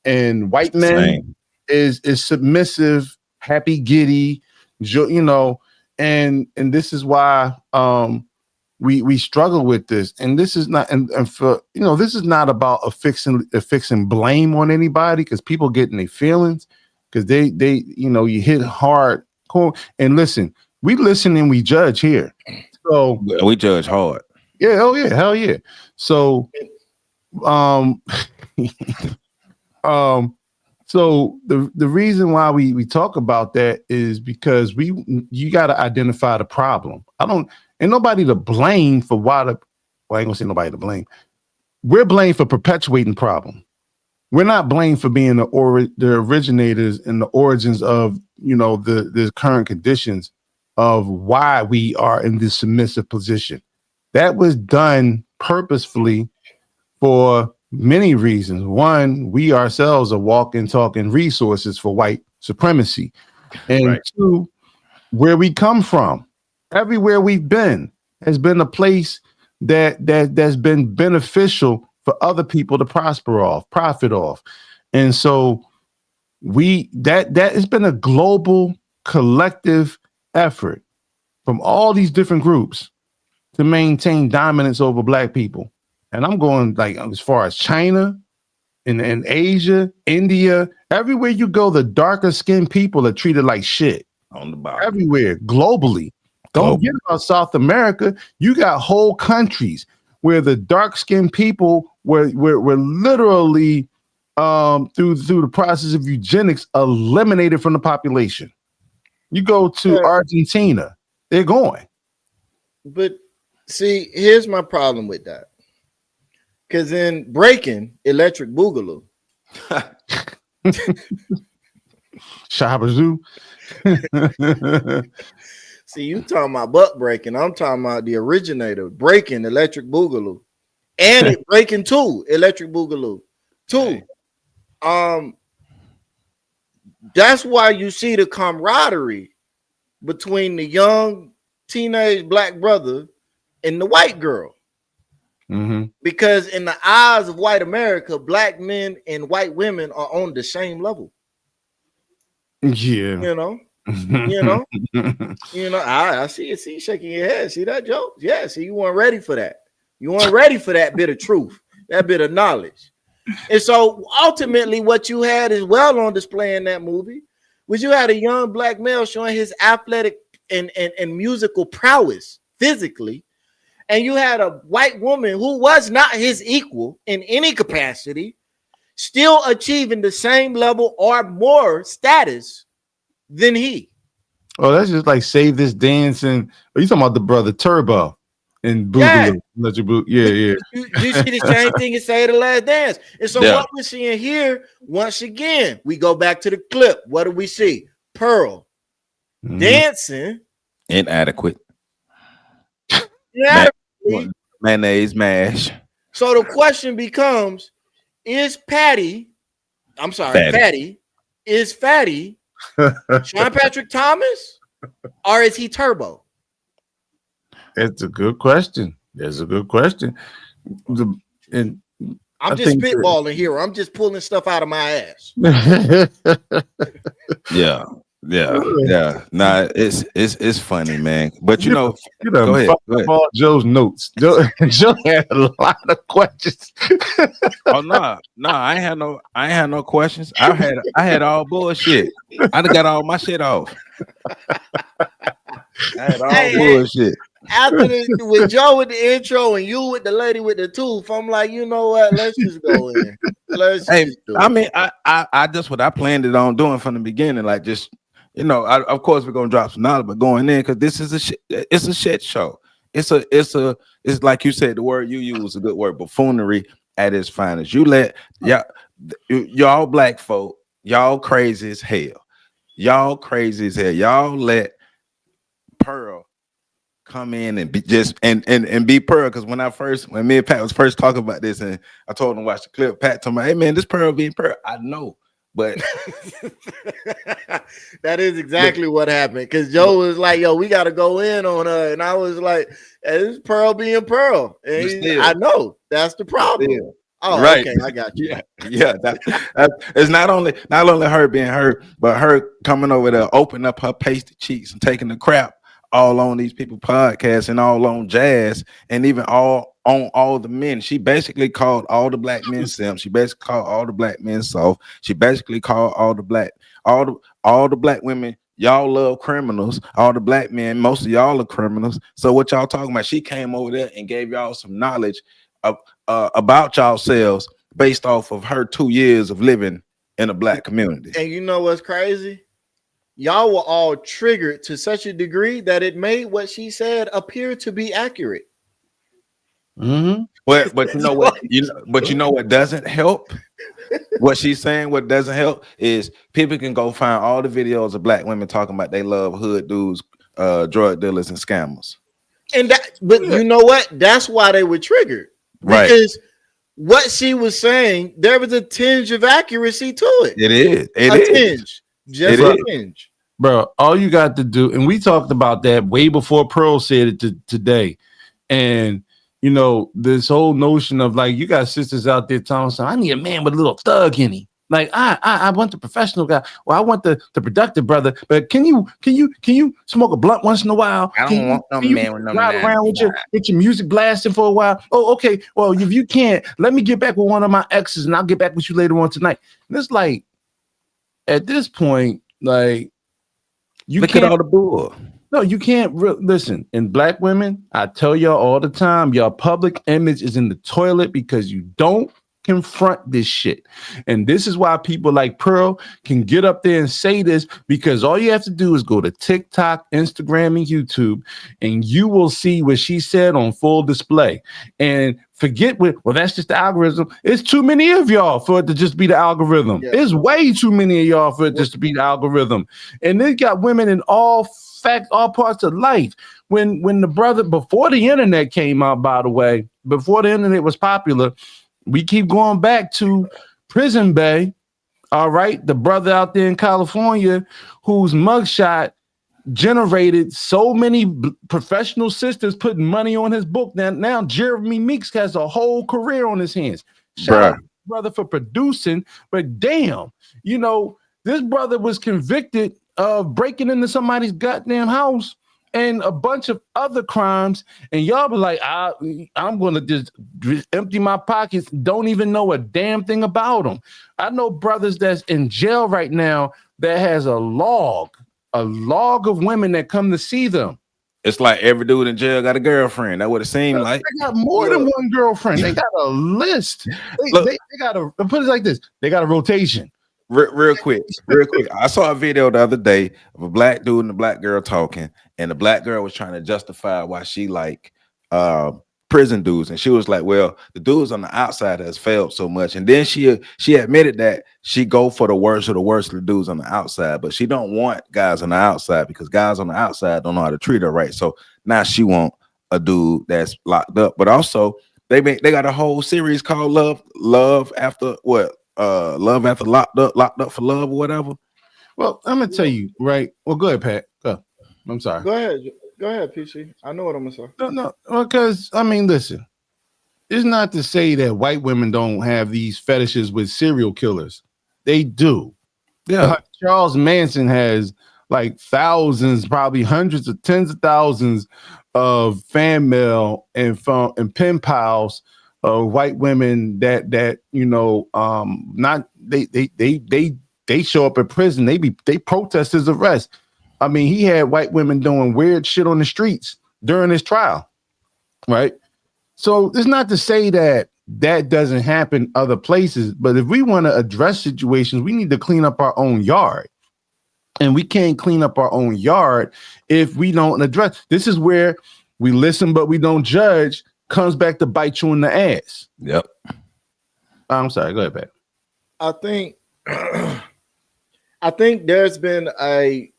and white men is submissive, happy, giddy, you know, and this is why we struggle with this. And this is not, and for, you know, this is not about affixing blame on anybody, because people get in their feelings because they you know, you hit hard. Cool. And listen, we listen and we judge here. So we judge hard. Yeah, oh yeah, hell yeah. So so the reason why we talk about that is because you got to identify the problem. Ain't nobody to blame for I ain't gonna say nobody to blame. We're blamed for perpetuating problem. We're not blamed for being the originators and the origins of, you know, the current conditions of why we are in this submissive position. That was done purposefully for many reasons. One, we ourselves are walking, talking resources for white supremacy. And two, where we come from. Everywhere we've been has been a place that's been beneficial for other people to profit off. And so that has been a global collective effort from all these different groups to maintain dominance over Black people. And I'm going like as far as China and Asia, India, everywhere you go, the darker skinned people are treated like shit. On the bottom. Everywhere, globally. Don't forget about South America. You got whole countries where the dark skinned people were literally through the process of eugenics eliminated from the population. You go to Argentina, they're going. But see, here's my problem with that. Because in Breaking, Electric Boogaloo. Shabazoo. See, you talking about butt breaking. I'm talking about the originator, Breaking, Electric Boogaloo. And it Breaking 2, Electric Boogaloo 2. That's why you see the camaraderie between the young teenage Black brother and the white girl. Mm-hmm. Because in the eyes of white America, Black men and white women are on the same level. Yeah. I see you shaking your head. See that, Joe? Yeah, see, you weren't ready for that. You weren't ready for that bit of truth, that bit of knowledge. And so ultimately what you had is well on display in that movie, was you had a young Black male showing his athletic and musical prowess physically, and you had a white woman who was not his equal in any capacity, still achieving the same level or more status than he. Oh, that's just like Save This Dance. And are you talking about the brother Turbo and Boogaloo? Yeah. You see the same thing as Say the Last Dance. And so what we're seeing here, once again, we go back to the clip. What do we see? Pearl dancing. Inadequate. Mayonnaise mash. So the question becomes, is Fatty Sean Patrick Thomas, or is he Turbo? It's a good question. That's a good question. And I'm just spitballing here. I'm just pulling stuff out of my ass. Yeah. Nah, it's funny, man. But go ahead. All Joe's notes. Joe had a lot of questions. Oh no, I ain't had no questions. I had all bullshit. I done got all my shit off. I had all bullshit. After with Joe with the intro and you with the lady with the tooth, I'm like, you know what? Let's just go in. I just what I planned it on doing from the beginning, like just. Of course we're gonna drop some knowledge, but going in because this is it's a shit show. It's like you said, the word you use a good word, buffoonery at its finest. You let y'all Black folk, y'all crazy as hell. Y'all let Pearl come in and be just and be Pearl. Because when me and Pat was first talking about this, and I told him to watch the clip, Pat told me, "Hey man, this Pearl being Pearl." I know. But that is exactly what happened, because Joe was like, yo, we got to go in on her. And I was like, hey, this is Pearl being Pearl. And I know that's the problem. Oh, right. Okay, I got you. Yeah. It's not only her being her, but her coming over to open up her pasty cheeks and taking the crap all on these people podcasts and all on Jazz and even all on all the men. She basically called all the Black men simps. She basically called all the Black men soft. She basically called all the Black women, y'all love criminals. All the Black men, most of y'all are criminals. So what y'all talking about? She came over there and gave y'all some knowledge of about yourselves based off of her 2 years of living in a Black community. And you know what's crazy? Y'all were all triggered to such a degree that it made what she said appear to be accurate. Mm-hmm. But you know what? You know what doesn't help? What she's saying, what doesn't help is people can go find all the videos of Black women talking about they love hood dudes, drug dealers, and scammers. But you know what? That's why they were triggered. Right. Because what she was saying, there was a tinge of accuracy to it. It is. Just a tinge. Bro, all you got to do, and we talked about that way before Pearl said it today, and you know, this whole notion of like, you got sisters out there telling us, I need a man with a little thug in him. Like I want the professional guy. Well, I want the productive brother. But can you smoke a blunt once in a while? I don't want no man with no ride around with your music blasting for a while. Oh, okay. Well, if you can't, let me get back with one of my exes, and I'll get back with you later on tonight. And it's like, at this point, like, you look at all the bull. No, you can't listen. In black women, I tell y'all all the time, your public image is in the toilet because you don't confront this shit. And this is why people like Pearl can get up there and say this, because all you have to do is go to TikTok, Instagram, and YouTube, and you will see what she said on full display. And forget well, that's just the algorithm. It's too many of y'all for it to just be the algorithm. Yeah. It's way too many of y'all for it just to be the algorithm. And they got women in all parts of life. When the brother, before the internet came out, by the way, before the internet was popular, we keep going back to Prison Bay, all right? The brother out there in California whose mugshot generated so many professional sisters putting money on his book. Now Jeremy Meeks has a whole career on his hands. Shout out to brother for producing, but damn, you know, this brother was convicted of breaking into somebody's goddamn house and a bunch of other crimes, and y'all be like, I'm gonna just empty my pockets, don't even know a damn thing about them. I know brothers that's in jail right now that has a log of women that come to see them. It's like every dude in jail got a girlfriend. That would it seem like. They got more than one girlfriend. They got a list. They got a, put it like this, they got a rotation. Real quick. I saw a video the other day of a black dude and a black girl talking, and the black girl was trying to justify why she like prison dudes, and she was like, "Well, the dudes on the outside has failed so much," and then she admitted that she go for the worst of the dudes on the outside, but she don't want guys on the outside because guys on the outside don't know how to treat her right. So now she want a dude that's locked up, but also they got a whole series called Love After what? Love After Locked Up for Love or whatever. Well, I'm gonna tell you, right? Well, go ahead, Pat. Go. I'm sorry. Go ahead, PC. I know what I'm gonna say. No, because I mean, listen, it's not to say that white women don't have these fetishes with serial killers. They do. Yeah. Charles Manson has like thousands, probably hundreds of tens of thousands of fan mail and pen pals of white women that you know, not they show up at prison. They protest his arrest. I mean, he had white women doing weird shit on the streets during his trial, right? So it's not to say that doesn't happen other places, but if we want to address situations, we need to clean up our own yard. And we can't clean up our own yard if we don't address. This is where we listen, but we don't judge. Comes back to bite you in the ass. Yep. I'm sorry. Go ahead, Pat. I think there's been a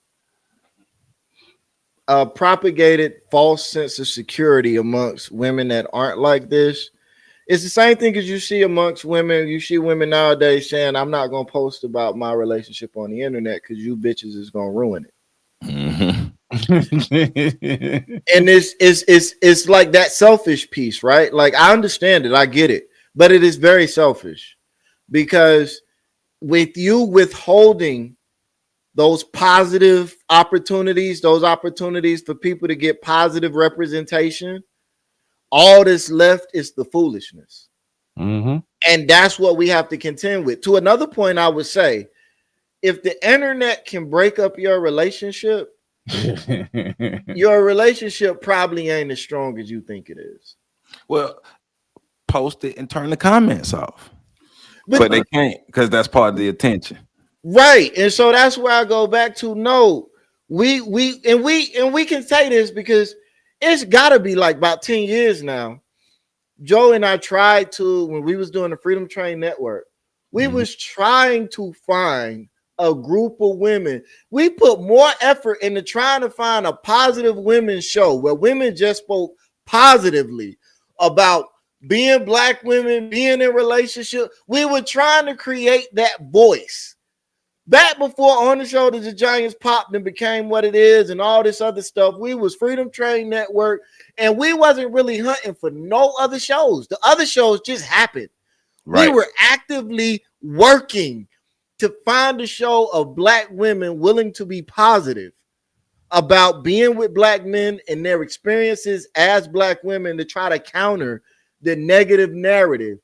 propagated false sense of security amongst women that aren't like this. It's the same thing as you see amongst women. You see women nowadays saying, "I'm not gonna post about my relationship on the internet because you bitches is gonna ruin it." Mm-hmm. And it's like that selfish piece, right? Like, I understand it, I get it, but it is very selfish because with you withholding those positive opportunities, those opportunities for people to get positive representation, all that's left is the foolishness. Mm-hmm. And that's what we have to contend with. To another point, I would say, if the internet can break up your relationship, your relationship probably ain't as strong as you think it is. Well, post it and turn the comments off. But they can't, because that's part of the attention. Right. And so that's where I go back to no. We can say this because it's gotta be like about 10 years now. Joe and I tried to, when we was doing the Freedom Train Network, we was trying to find a group of women. We put more effort into trying to find a positive women's show where women just spoke positively about being black women, being in relationship. We were trying to create that voice Back before On the Shoulders of Giants popped and became what it is and all this other stuff, we was Freedom Train Network, and we wasn't really hunting for no other shows. The other shows just happened. Right. We were actively working to find a show of black women willing to be positive about being with black men and their experiences as black women to try to counter the negative narrative.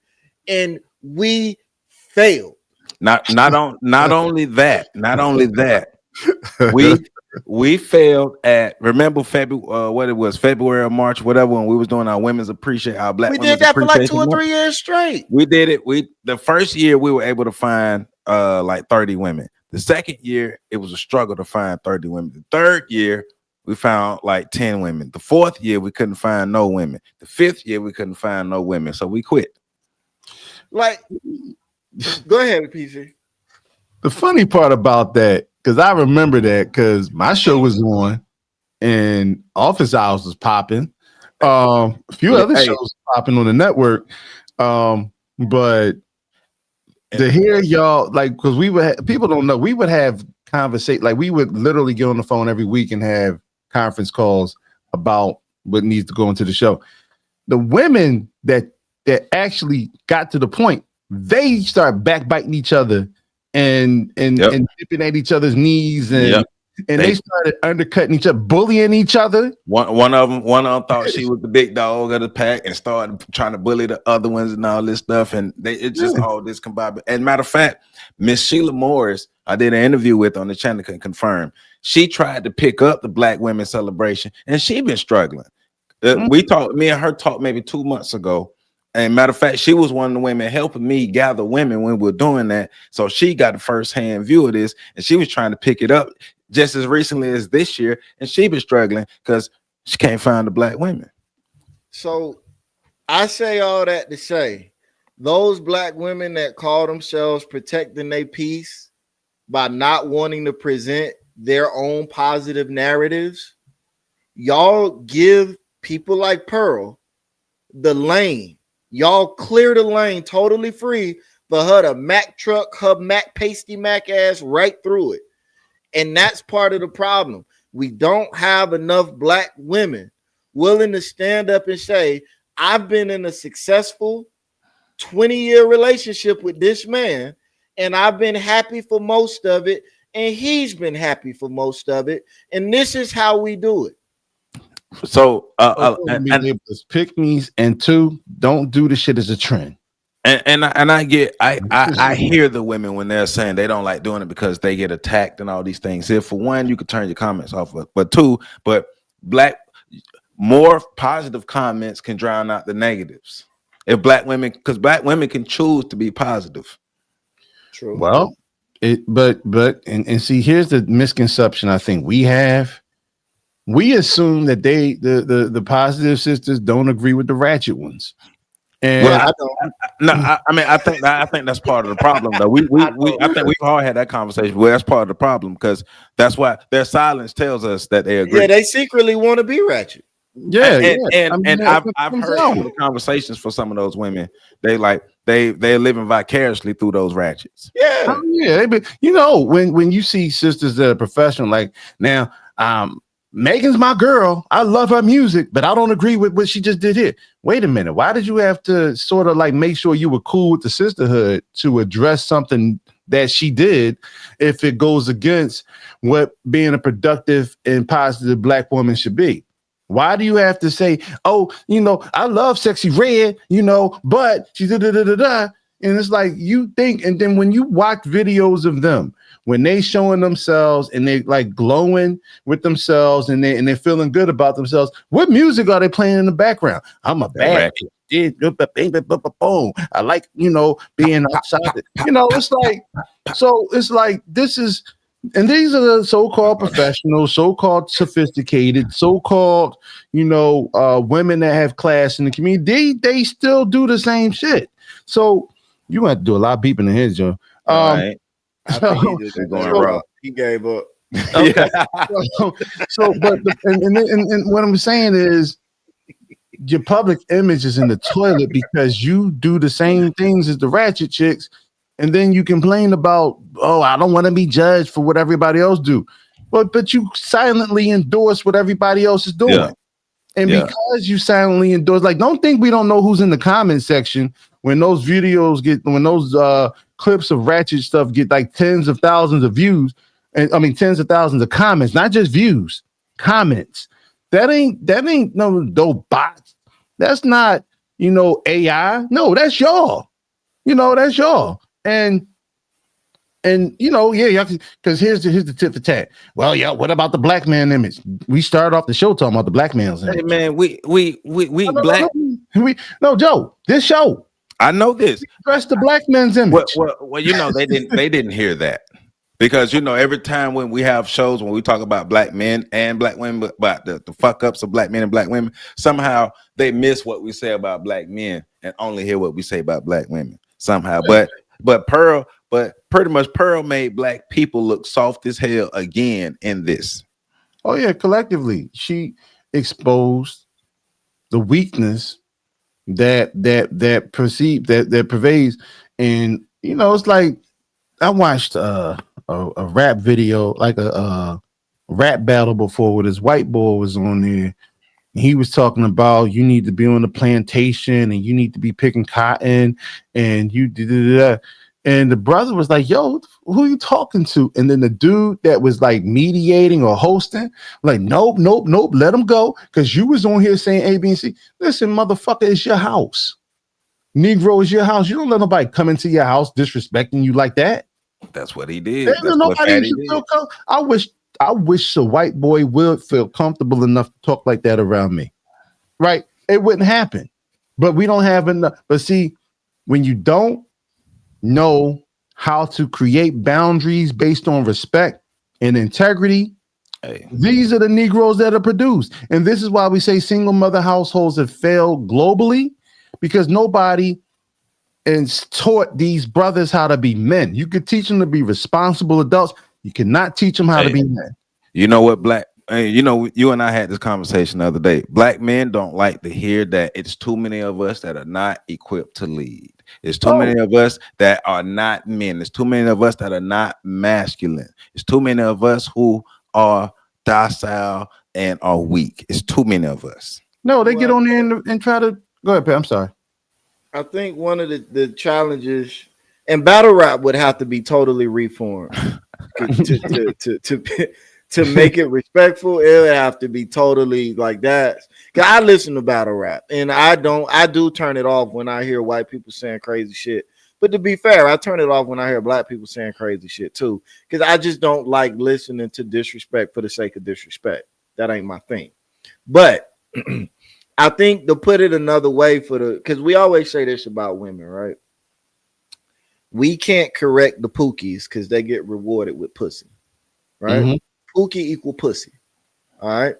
And we failed. Not only that, we failed at, remember February or March, whatever, when we was doing our women's appreciate our black. We did that for like 2 or 3 years straight. We did it. The first year we were able to find like 30 women. The second year it was a struggle to find 30 women. The third year we found like 10 women. The fourth year we couldn't find no women. The fifth year we couldn't find no women, so we quit. Like, go ahead, PC. The funny part about that, because I remember that, because my show was on and Office Hours was popping. A few other shows popping on the network. But to hear y'all, like, because people don't know, we would have conversation, like we would literally get on the phone every week and have conference calls about what needs to go into the show. The women that actually got to the point, they start backbiting each other and dipping at each other's knees, and they started undercutting each other, bullying each other. One of them thought she was the big dog of the pack and started trying to bully the other ones and all this stuff, and it's just all this combined. And matter of fact, Miss Sheila Morris, I did an interview with on the channel, can confirm. She tried to pick up the Black Women Celebration, and she been struggling. Me and her talked maybe 2 months ago. And matter of fact, she was one of the women helping me gather women when we were doing that. So she got a first-hand view of this, and she was trying to pick it up just as recently as this year, and she been struggling because she can't find the black women. So I say all that to say, those black women that call themselves protecting their peace by not wanting to present their own positive narratives, y'all give people like Pearl the lane. Y'all clear the lane totally free for her to Mack truck her Mac pasty Mac ass right through it. And that's part of the problem. We don't have enough black women willing to stand up and say, I've been in a successful 20-year relationship with this man, and I've been happy for most of it, and he's been happy for most of it, and this is how we do it. So pick me's, and two, don't do the shit as a trend. And I hear the women when they're saying they don't like doing it because they get attacked and all these things. If for one, you could turn your comments off, but two, more positive comments can drown out the negatives. If black women can choose to be positive. True. Well, but see, here's the misconception I think we have. We assume that the positive sisters don't agree with the ratchet ones. And I think that's part of the problem though. I think we've all had that conversation. Well, that's part of the problem because that's why their silence tells us that they agree. Yeah, they secretly want to be ratchet. Yeah, I've heard some of the conversations for some of those women. They're living vicariously through those ratchets. Yeah, when you see sisters that are professional, like now, Megan's my girl. I love her music, but I don't agree with what she just did here. Wait a minute. Why did you have to sort of like make sure you were cool with the sisterhood to address something that she did if it goes against what being a productive and positive black woman should be? Why do you have to say, oh, I love Sexy Red, but she da-da-da-da-da. And it's like you think, and then when you watch videos of them, when they showing themselves and they like glowing with themselves and they're feeling good about themselves, what music are they playing in the background? I'm a bad kid. I like, being outside. It's like this is, and these are the so-called professionals, so-called sophisticated, so-called, women that have class in the community. They still do the same shit. So you have to do a lot of beeping in here, Joe. Right. I think he just going raw. He gave up. Okay. But what I'm saying is your public image is in the toilet because you do the same things as the ratchet chicks, And then you complain about, oh, I don't want to be judged for what everybody else do. But you silently endorse what everybody else is doing. Yeah. And because you silently endorse, like, don't think we don't know who's in the comment section when those videos when those clips of ratchet stuff get like tens of thousands of views, and I mean tens of thousands of comments, not just views, comments. That ain't no bots. That's not, AI. No, that's y'all. That's y'all. And because here's the tip for tat. Well, what about the black man image? We started off the show talking about the black man's image. Hey man, we black. Joe, this show. I know this. Address the black man's image. Well, they didn't hear that. Because every time when we have shows when we talk about black men and black women, about the fuck ups of black men and black women, somehow they miss what we say about black men and only hear what we say about black women somehow. But pretty much Pearl made black people look soft as hell again in this. Oh yeah, collectively she exposed the weakness that pervades, and it's like I watched a rap video, like a rap battle before, with this white boy was on there. He was talking about you need to be on the plantation and you need to be picking cotton and you did that. And the brother was like, yo, who are you talking to? And then the dude that was like mediating or hosting, like, nope, let him go. Because you was on here saying A, B, and C. Listen, motherfucker, it's your house. Negro is your house. You don't let nobody come into your house disrespecting you like that. That's what he did. I wish a white boy would feel comfortable enough to talk like that around me. Right? It wouldn't happen. But we don't have enough. But see, when you don't know how to create boundaries based on respect and integrity, these are the Negroes that are produced. And this is why we say single mother households have failed globally, because nobody taught these brothers how to be men. You could teach them to be responsible adults. You cannot teach them how to be men. You know what, you and I had this conversation the other day. Black men don't like to hear that it's too many of us that are not equipped to lead. It's too many of us that are not men. It's too many of us that are not masculine. It's too many of us who are docile and are weak. It's too many of us. No, they get on there and try to go ahead, Pat. I'm sorry. I think one of the challenges, and battle rap would have to be totally reformed to make it respectful. It would have to be totally like that. Cause I listen to battle rap, and I do turn it off when I hear white people saying crazy shit. But to be fair, I turn it off when I hear black people saying crazy shit too. Cause I just don't like listening to disrespect for the sake of disrespect. That ain't my thing. But I think to put it another way, because we always say this about women, right? We can't correct the pookies because they get rewarded with pussy, right? Mm-hmm. Pookie equal pussy. All right.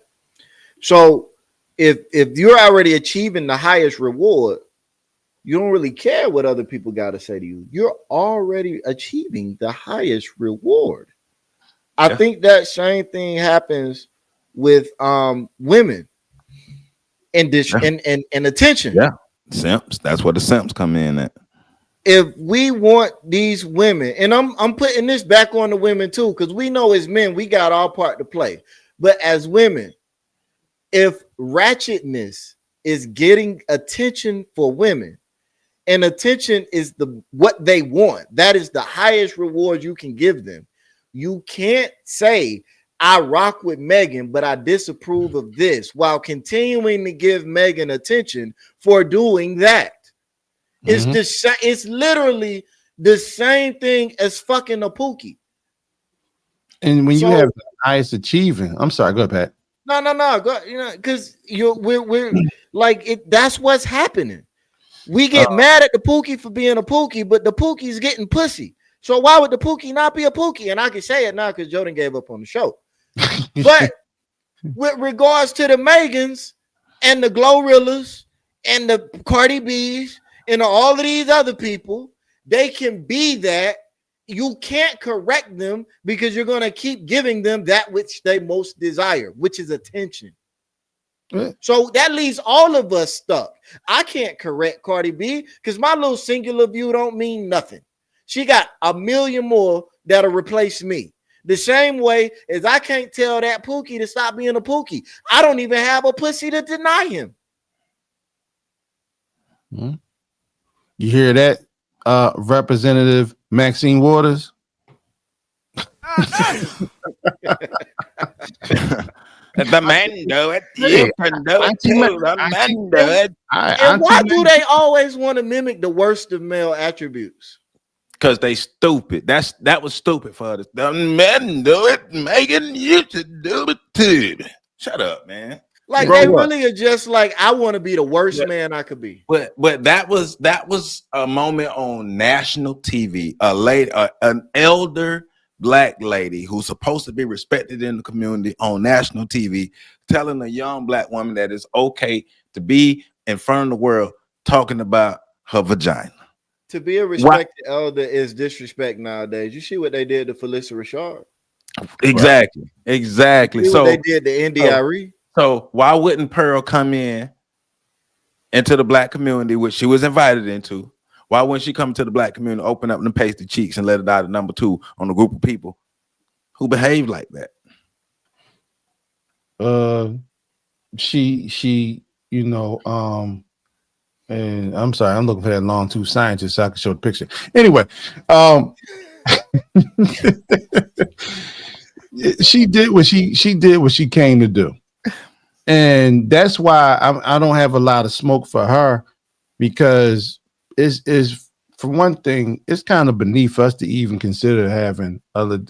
So if you're already achieving the highest reward, you don't really care what other people got to say to you. You're already achieving the highest reward. I think that same thing happens with women. And attention. Yeah. Simps. That's where the simps come in at. If we want these women, and I'm putting this back on the women too, because we know as men, we got our part to play. But as women, if ratchetness is getting attention for women, and attention is what they want, that is the highest reward you can give them. You can't say, I rock with Megan, but I disapprove of this, while continuing to give Megan attention for doing that. Mm-hmm. It's literally the same thing as fucking a pookie. And when you have the highest achieving, I'm sorry, go ahead, Pat. No, go, because we're like it. That's what's happening. We get mad at the pookie for being a pookie, but the pookie's getting pussy. So why would the pookie not be a pookie? And I can say it now because Jordan gave up on the show. But with regards to the Megans and the Glorillas and the Cardi B's and all of these other people, they can be that. You can't correct them because you're going to keep giving them that which they most desire, which is attention. So that leaves all of us stuck. I can't correct Cardi B because my little singular view don't mean nothing. she got a million more that'll replace me. The same way as I can't tell that Pookie to stop being a Pookie. I don't even have a pussy to deny him. You hear that, Representative Maxine Waters? The man do it. You can do it too. The man do it. And why do they always want to mimic the worst of male attributes? Because they stupid. That was stupid for us. The men do it. Megan, you should do it too. Shut up, man. Like they really are just like, I want to be the worst man I could be. But that was a moment on national TV. An elder Black lady who's supposed to be respected in the community on national TV, telling a young Black woman that it's okay to be in front of the world talking about her vagina. To be a respected elder is disrespect nowadays. You see what they did to Felissa Rashard? Exactly. So they did to NDIRE. So why wouldn't Pearl come into the Black community, which she was invited into? Why wouldn't she come to the Black community, open up them pasty cheeks, and let it out of number 2 on a group of people who behave like that? She, you know, and I'm sorry, I'm looking for that long tooth scientist so I can show the picture. Anyway, she did what she came to do, and that's why I don't have a lot of smoke for her, because is for one thing, it's kind of beneath us to even consider having other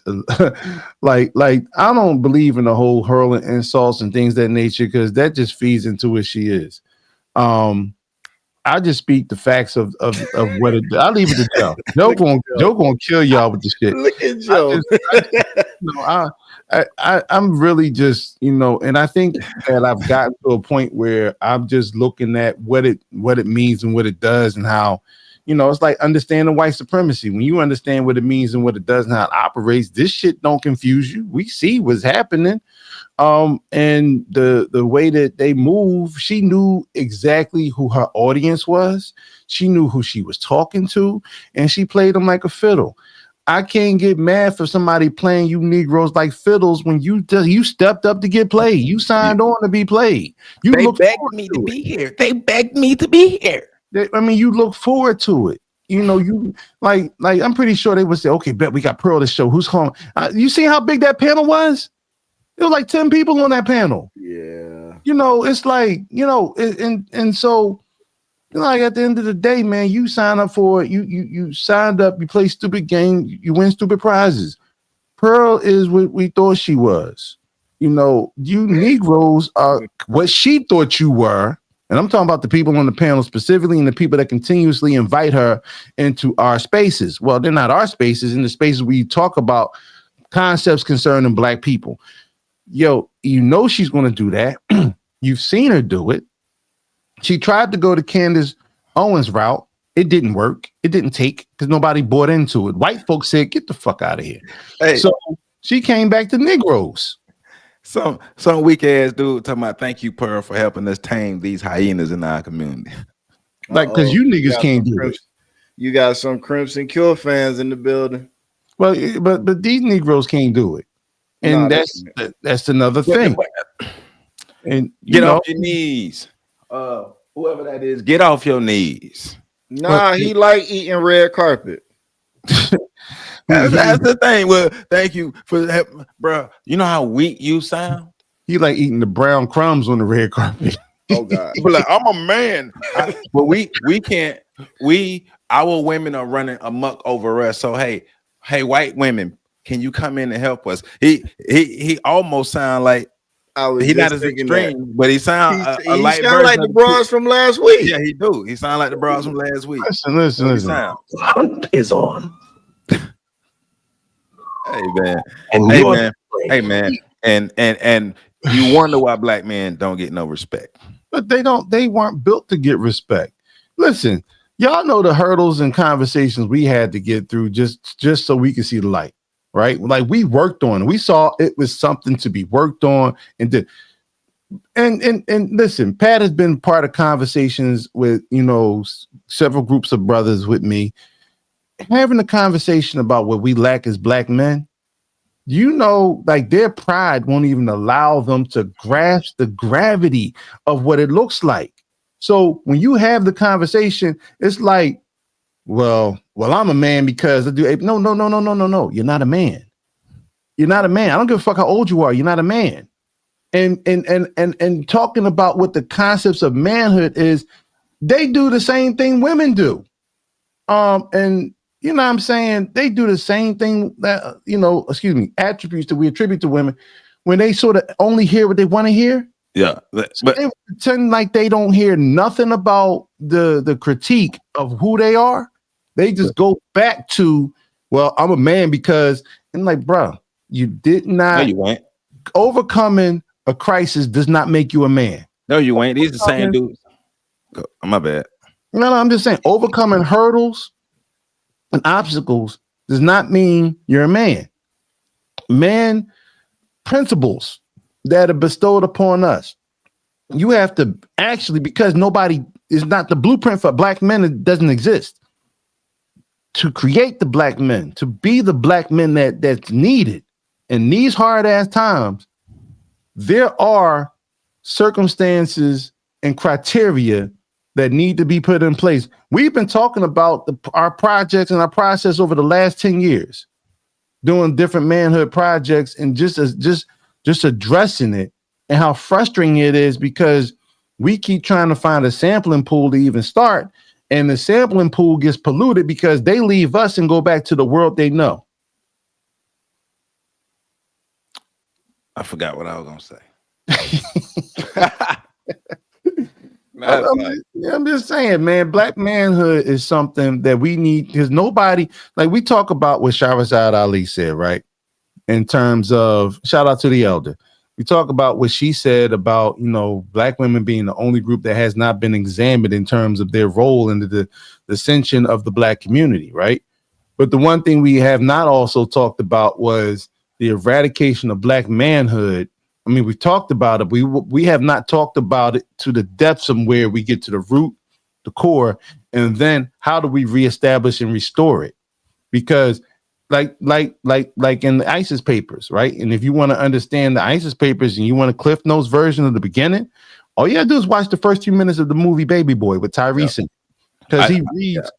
like I don't believe in the whole hurling insults and things of that nature, because that just feeds into what she is. I just speak the facts of what it. I leave it to Joe. Joe gonna kill y'all with the shit. Look at Joe. I'm really just, you know, and I think that I've gotten to a point where I'm just looking at what it means and what it does, and how, you know, it's like understanding white supremacy. When you understand what it means and what it does and how it operates, this shit don't confuse you. We see what's happening. And the way that they move, she knew exactly who her audience was. She knew who she was talking to, and she played them like a fiddle. I can't get mad for somebody playing you Negroes like fiddles when you stepped up to get played. You signed on to be played. They begged me to be here. They begged me to be here. I mean, you look forward to it. You know, you like I'm pretty sure they would say, okay, bet we got Pearl to show. Who's home? You see how big that panel was? It was like 10 people on that panel. Yeah. You know, it's like, you know, and so, you know, like at the end of the day, man, you sign up for it. You signed up, you play stupid games, you win stupid prizes. Pearl is what we thought she was. You know, you Negroes are what she thought you were. And I'm talking about the people on the panel specifically, and the people that continuously invite her into our spaces. Well, they're not our spaces, in the spaces we talk about concepts concerning Black people. Yo, you know she's going to do that. You've seen her do it. She tried to go to Candace Owens' route. It didn't work. It didn't take, because nobody bought into it. White folks said, get the fuck out of here. Hey. So she came back to Negroes. Some weak ass dude talking about, thank you, Pearl, for helping us tame these hyenas in our community. Like, because you niggas can't do it. You got some Crimson Cure fans in the building. Well, but these Negroes can't do it. And that's another thing. And get off your knees. Whoever that is, get off your knees. Nah, he like eating red carpet. That's the thing. Well, thank you for that, bro. You know how weak you sound? He like eating the brown crumbs on the red carpet. Oh God. But like, I'm a man. But we can't. Our women are running amok over us. So hey, white women, can you come in and help us? He almost sound like he's not as extreme, but he sound a light version like the bras from last week. Yeah, he do. He sound like the bras from last week. Listen. Hunt is on. Hey man, and you wonder why Black men don't get no respect. But they weren't built to get respect. Listen, y'all know the hurdles and conversations we had to get through just so we could see the light, right? Like we worked on it. We saw it was something to be worked on and did. And listen, Pat has been part of conversations with, you know, several groups of brothers with me. having a conversation about what we lack as black men, you know, like their pride won't even allow them to grasp the gravity of what it looks like. So when you have the conversation, it's like, well, I'm a man because I do. No. You're not a man. You're not a man. I don't give a fuck how old you are. You're not a man. And talking about what the concepts of manhood is, they do the same thing women do. And you know what I'm saying? They do the same thing that, attributes that we attribute to women when they sort of only hear what they want to hear. Yeah. But they pretend like they don't hear nothing about the critique of who they are. They just go back to, well, I'm a man because, and like, bro, you did not. No, you ain't. Overcoming a crisis does not make you a man. No, you ain't. These the same dudes. My bad. No, I'm just saying overcoming hurdles and obstacles does not mean you're a man. Man, principles that are bestowed upon us. You have to actually, because nobody is not the blueprint for black men, it doesn't exist. To create the black men, to be the black men that's needed in these hard ass times, there are circumstances and criteria that need to be put in place. We've been talking about our projects and our process over the last 10 years, doing different manhood projects and just addressing it and how frustrating it is because we keep trying to find a sampling pool to even start. And the sampling pool gets polluted because they leave us and go back to the world they know. I forgot what I was going to say. I'm just saying, man, black manhood is something that we need because nobody, like we talk about what Shahrazad Ali said, right? In terms of, shout out to the elder. We talk about what she said about, black women being the only group that has not been examined in terms of their role in the ascension of the black community, right? But the one thing we have not also talked about was the eradication of black manhood. I mean, we've talked about it. We have not talked about it to the depths of where we get to the root, the core, and then how do we reestablish and restore it? Because like in the ISIS papers, right? And if you want to understand the ISIS papers and you want a Cliff Notes version of the beginning, all you gotta do is watch the first few minutes of the movie Baby Boy with Tyrese, because he reads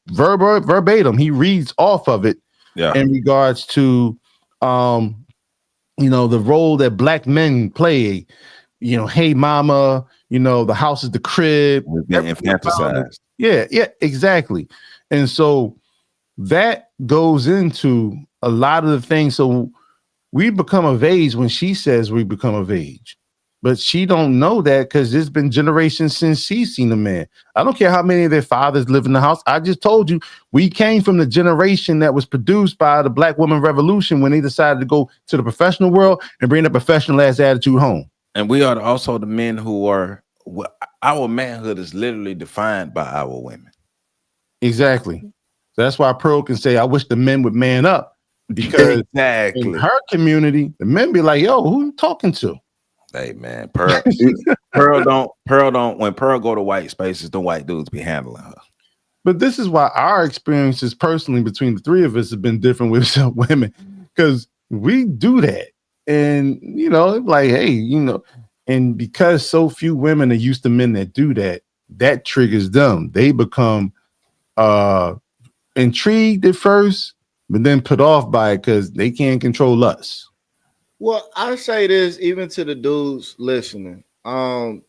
verbatim. He reads off of it in regards to the role that black men play. Hey mama, the house is the crib. We're getting infanticized. Yeah, exactly. And so that goes into a lot of the things. So we become of age when she says we become of age, but she don't know that because it's been generations since she's seen a man. I don't care how many of their fathers live in the house. I just told you we came from the generation that was produced by the Black Woman Revolution when they decided to go to the professional world and bring the professional ass attitude home. And we are also the men who are, our manhood is literally defined by our women. Exactly. That's why Pearl can say, I wish the men would man up, because in her community, the men be like, yo, who you talking to? Hey man, Pearl don't, when Pearl go to white spaces, the white dudes be handling her. But this is why our experiences personally between the three of us have been different with some women, because we do that. And, like, hey, and because so few women are used to men that do that, that triggers them. They become intrigued at first, but then put off by it because they can't control us. Well, I say this even to the dudes listening, because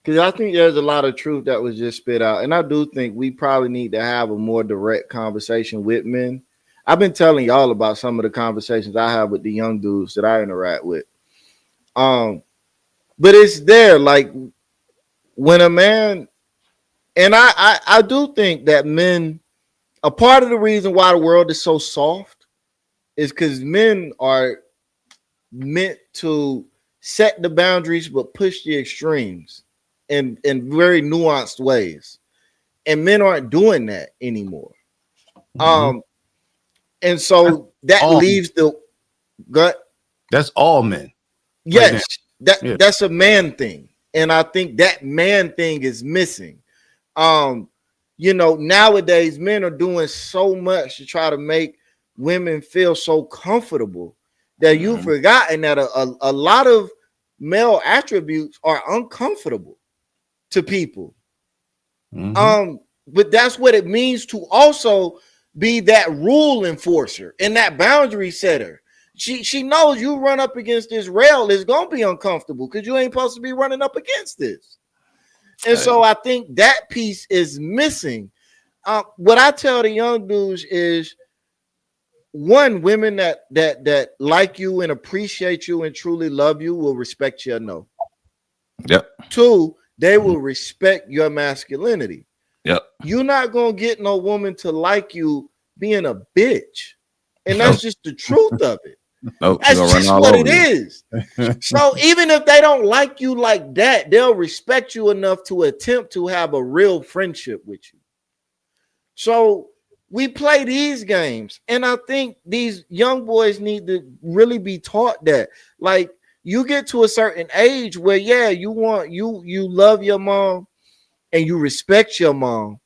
I think there's a lot of truth that was just spit out, and I do think we probably need to have a more direct conversation with men. I've been telling y'all about some of the conversations I have with the young dudes that I interact with, but it's there, like when a man, and I do think that men, a part of the reason why the world is so soft is because men are meant to set the boundaries but push the extremes in very nuanced ways, and men aren't doing that anymore. And so that leaves the gut. That's all men. Yes, that's a man thing, and I think that man thing is missing. you know, nowadays men are doing so much to try to make women feel so comfortable that you've forgotten that a lot of male attributes are uncomfortable to people. But that's what it means to also be that rule enforcer and that boundary setter. She knows you run up against this rail, it's gonna be uncomfortable because you ain't supposed to be running up against this. And so I think that piece is missing. What I tell the young dudes is, one, women that like you and appreciate you and truly love you will respect your no. Yep. Two, they will respect your masculinity. Yep. You're not gonna get no woman to like you being a bitch, and that's just the truth of it. That's just what it is. So even if they don't like you like that, they'll respect you enough to attempt to have a real friendship with you. So we play these games, and I think these young boys need to really be taught that, like, you get to a certain age where, yeah, you love your mom and you respect your mom,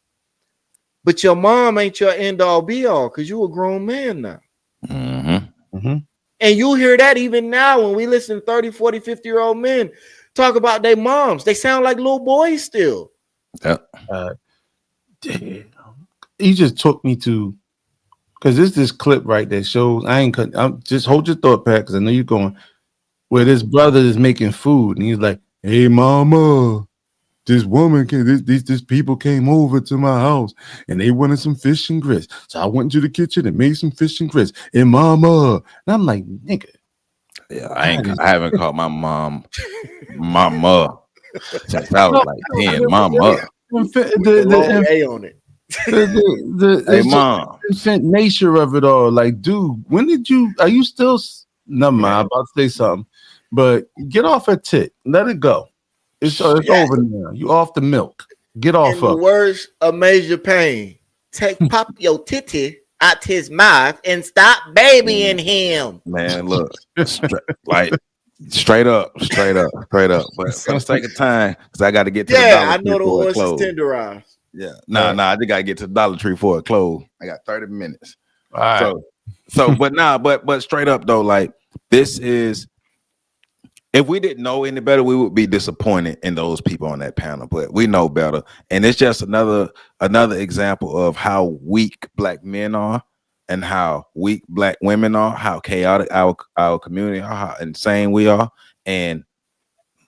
but your mom ain't your end all be all because you a grown man now. And you hear that even now when we listen to 30, 40, 50-year-old men talk about their moms. They sound like little boys still. You just took me to, because there's this clip right that shows, I'm just hold your thought, Pat, because I know you're going, where this brother is making food and he's like, hey mama, this woman these people came over to my house and they wanted some fish and grits. So I went to the kitchen and made some fish and grits. And mama, and I'm like, nigga. Yeah, I haven't called my mom mama since I was like 10. Mama. The A on it. Hey mom. Infant nature of it all. Like, dude, are you still, never mind, I'm about to say something, but get off her tit. Let it go. It's over now. You off the milk. Get off of it. In the words of Major Payne, pop your titty out his mouth and stop babying him. Man, look, straight up. But for the sake of time, because I got to get to the Dollar Tree. I know the horse is tenderized. Yeah, I just gotta get to the Dollar Tree for a close. I got 30 minutes. All right. So, but straight up though, like, this is, if we didn't know any better, we would be disappointed in those people on that panel. But we know better, and it's just another example of how weak black men are, and how weak black women are, how chaotic our community are, how insane we are, and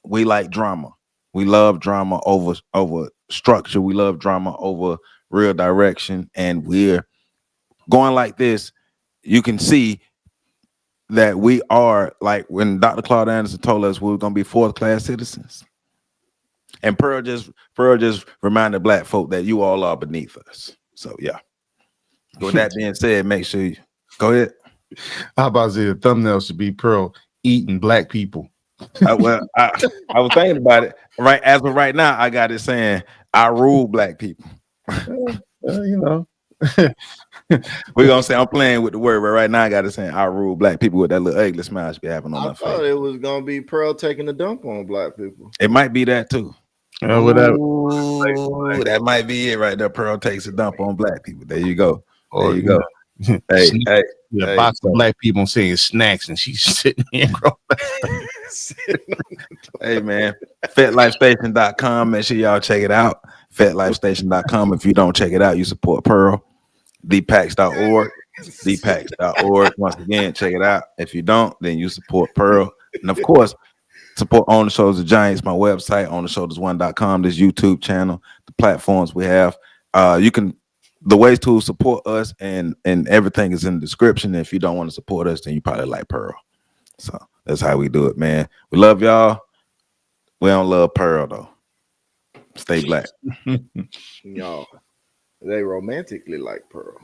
we like drama. We love drama over structure. We love drama over real direction, and we're going like this. You can see that we are, like when Dr. Claude Anderson told us we were going to be fourth-class citizens. And Pearl just reminded black folk that you all are beneath us. So, yeah. With that being said, make sure you go ahead. How about the thumbnail should be Pearl eating black people? I was thinking about it. Right as of right now, I got it saying, I rule black people. You know. We're gonna say I'm playing with the word, but right now I got it saying I rule black people with that little ugly smile she be having on my face. I thought it was gonna be Pearl taking a dump on black people. It might be that too. Whatever. That might be it right there. Pearl takes a dump on black people. There you go. There you go. Hey, box of black people saying snacks, and she's sitting here. Hey man, FetLifeStation.com. Make sure y'all check it out. FetLifeStation.com. If you don't check it out, you support Pearl. DPAX.org. DPAX.org. Once again, check it out. If you don't, then you support Pearl. And of course, support On the Shoulders of Giants, my website, ontheshoulders1.com, this YouTube channel, the platforms we have. The ways to support us and everything is in the description. If you don't want to support us, then you probably like Pearl. So that's how we do it, man. We love y'all. We don't love Pearl though. Stay black. Y'all, they romantically like Pearl.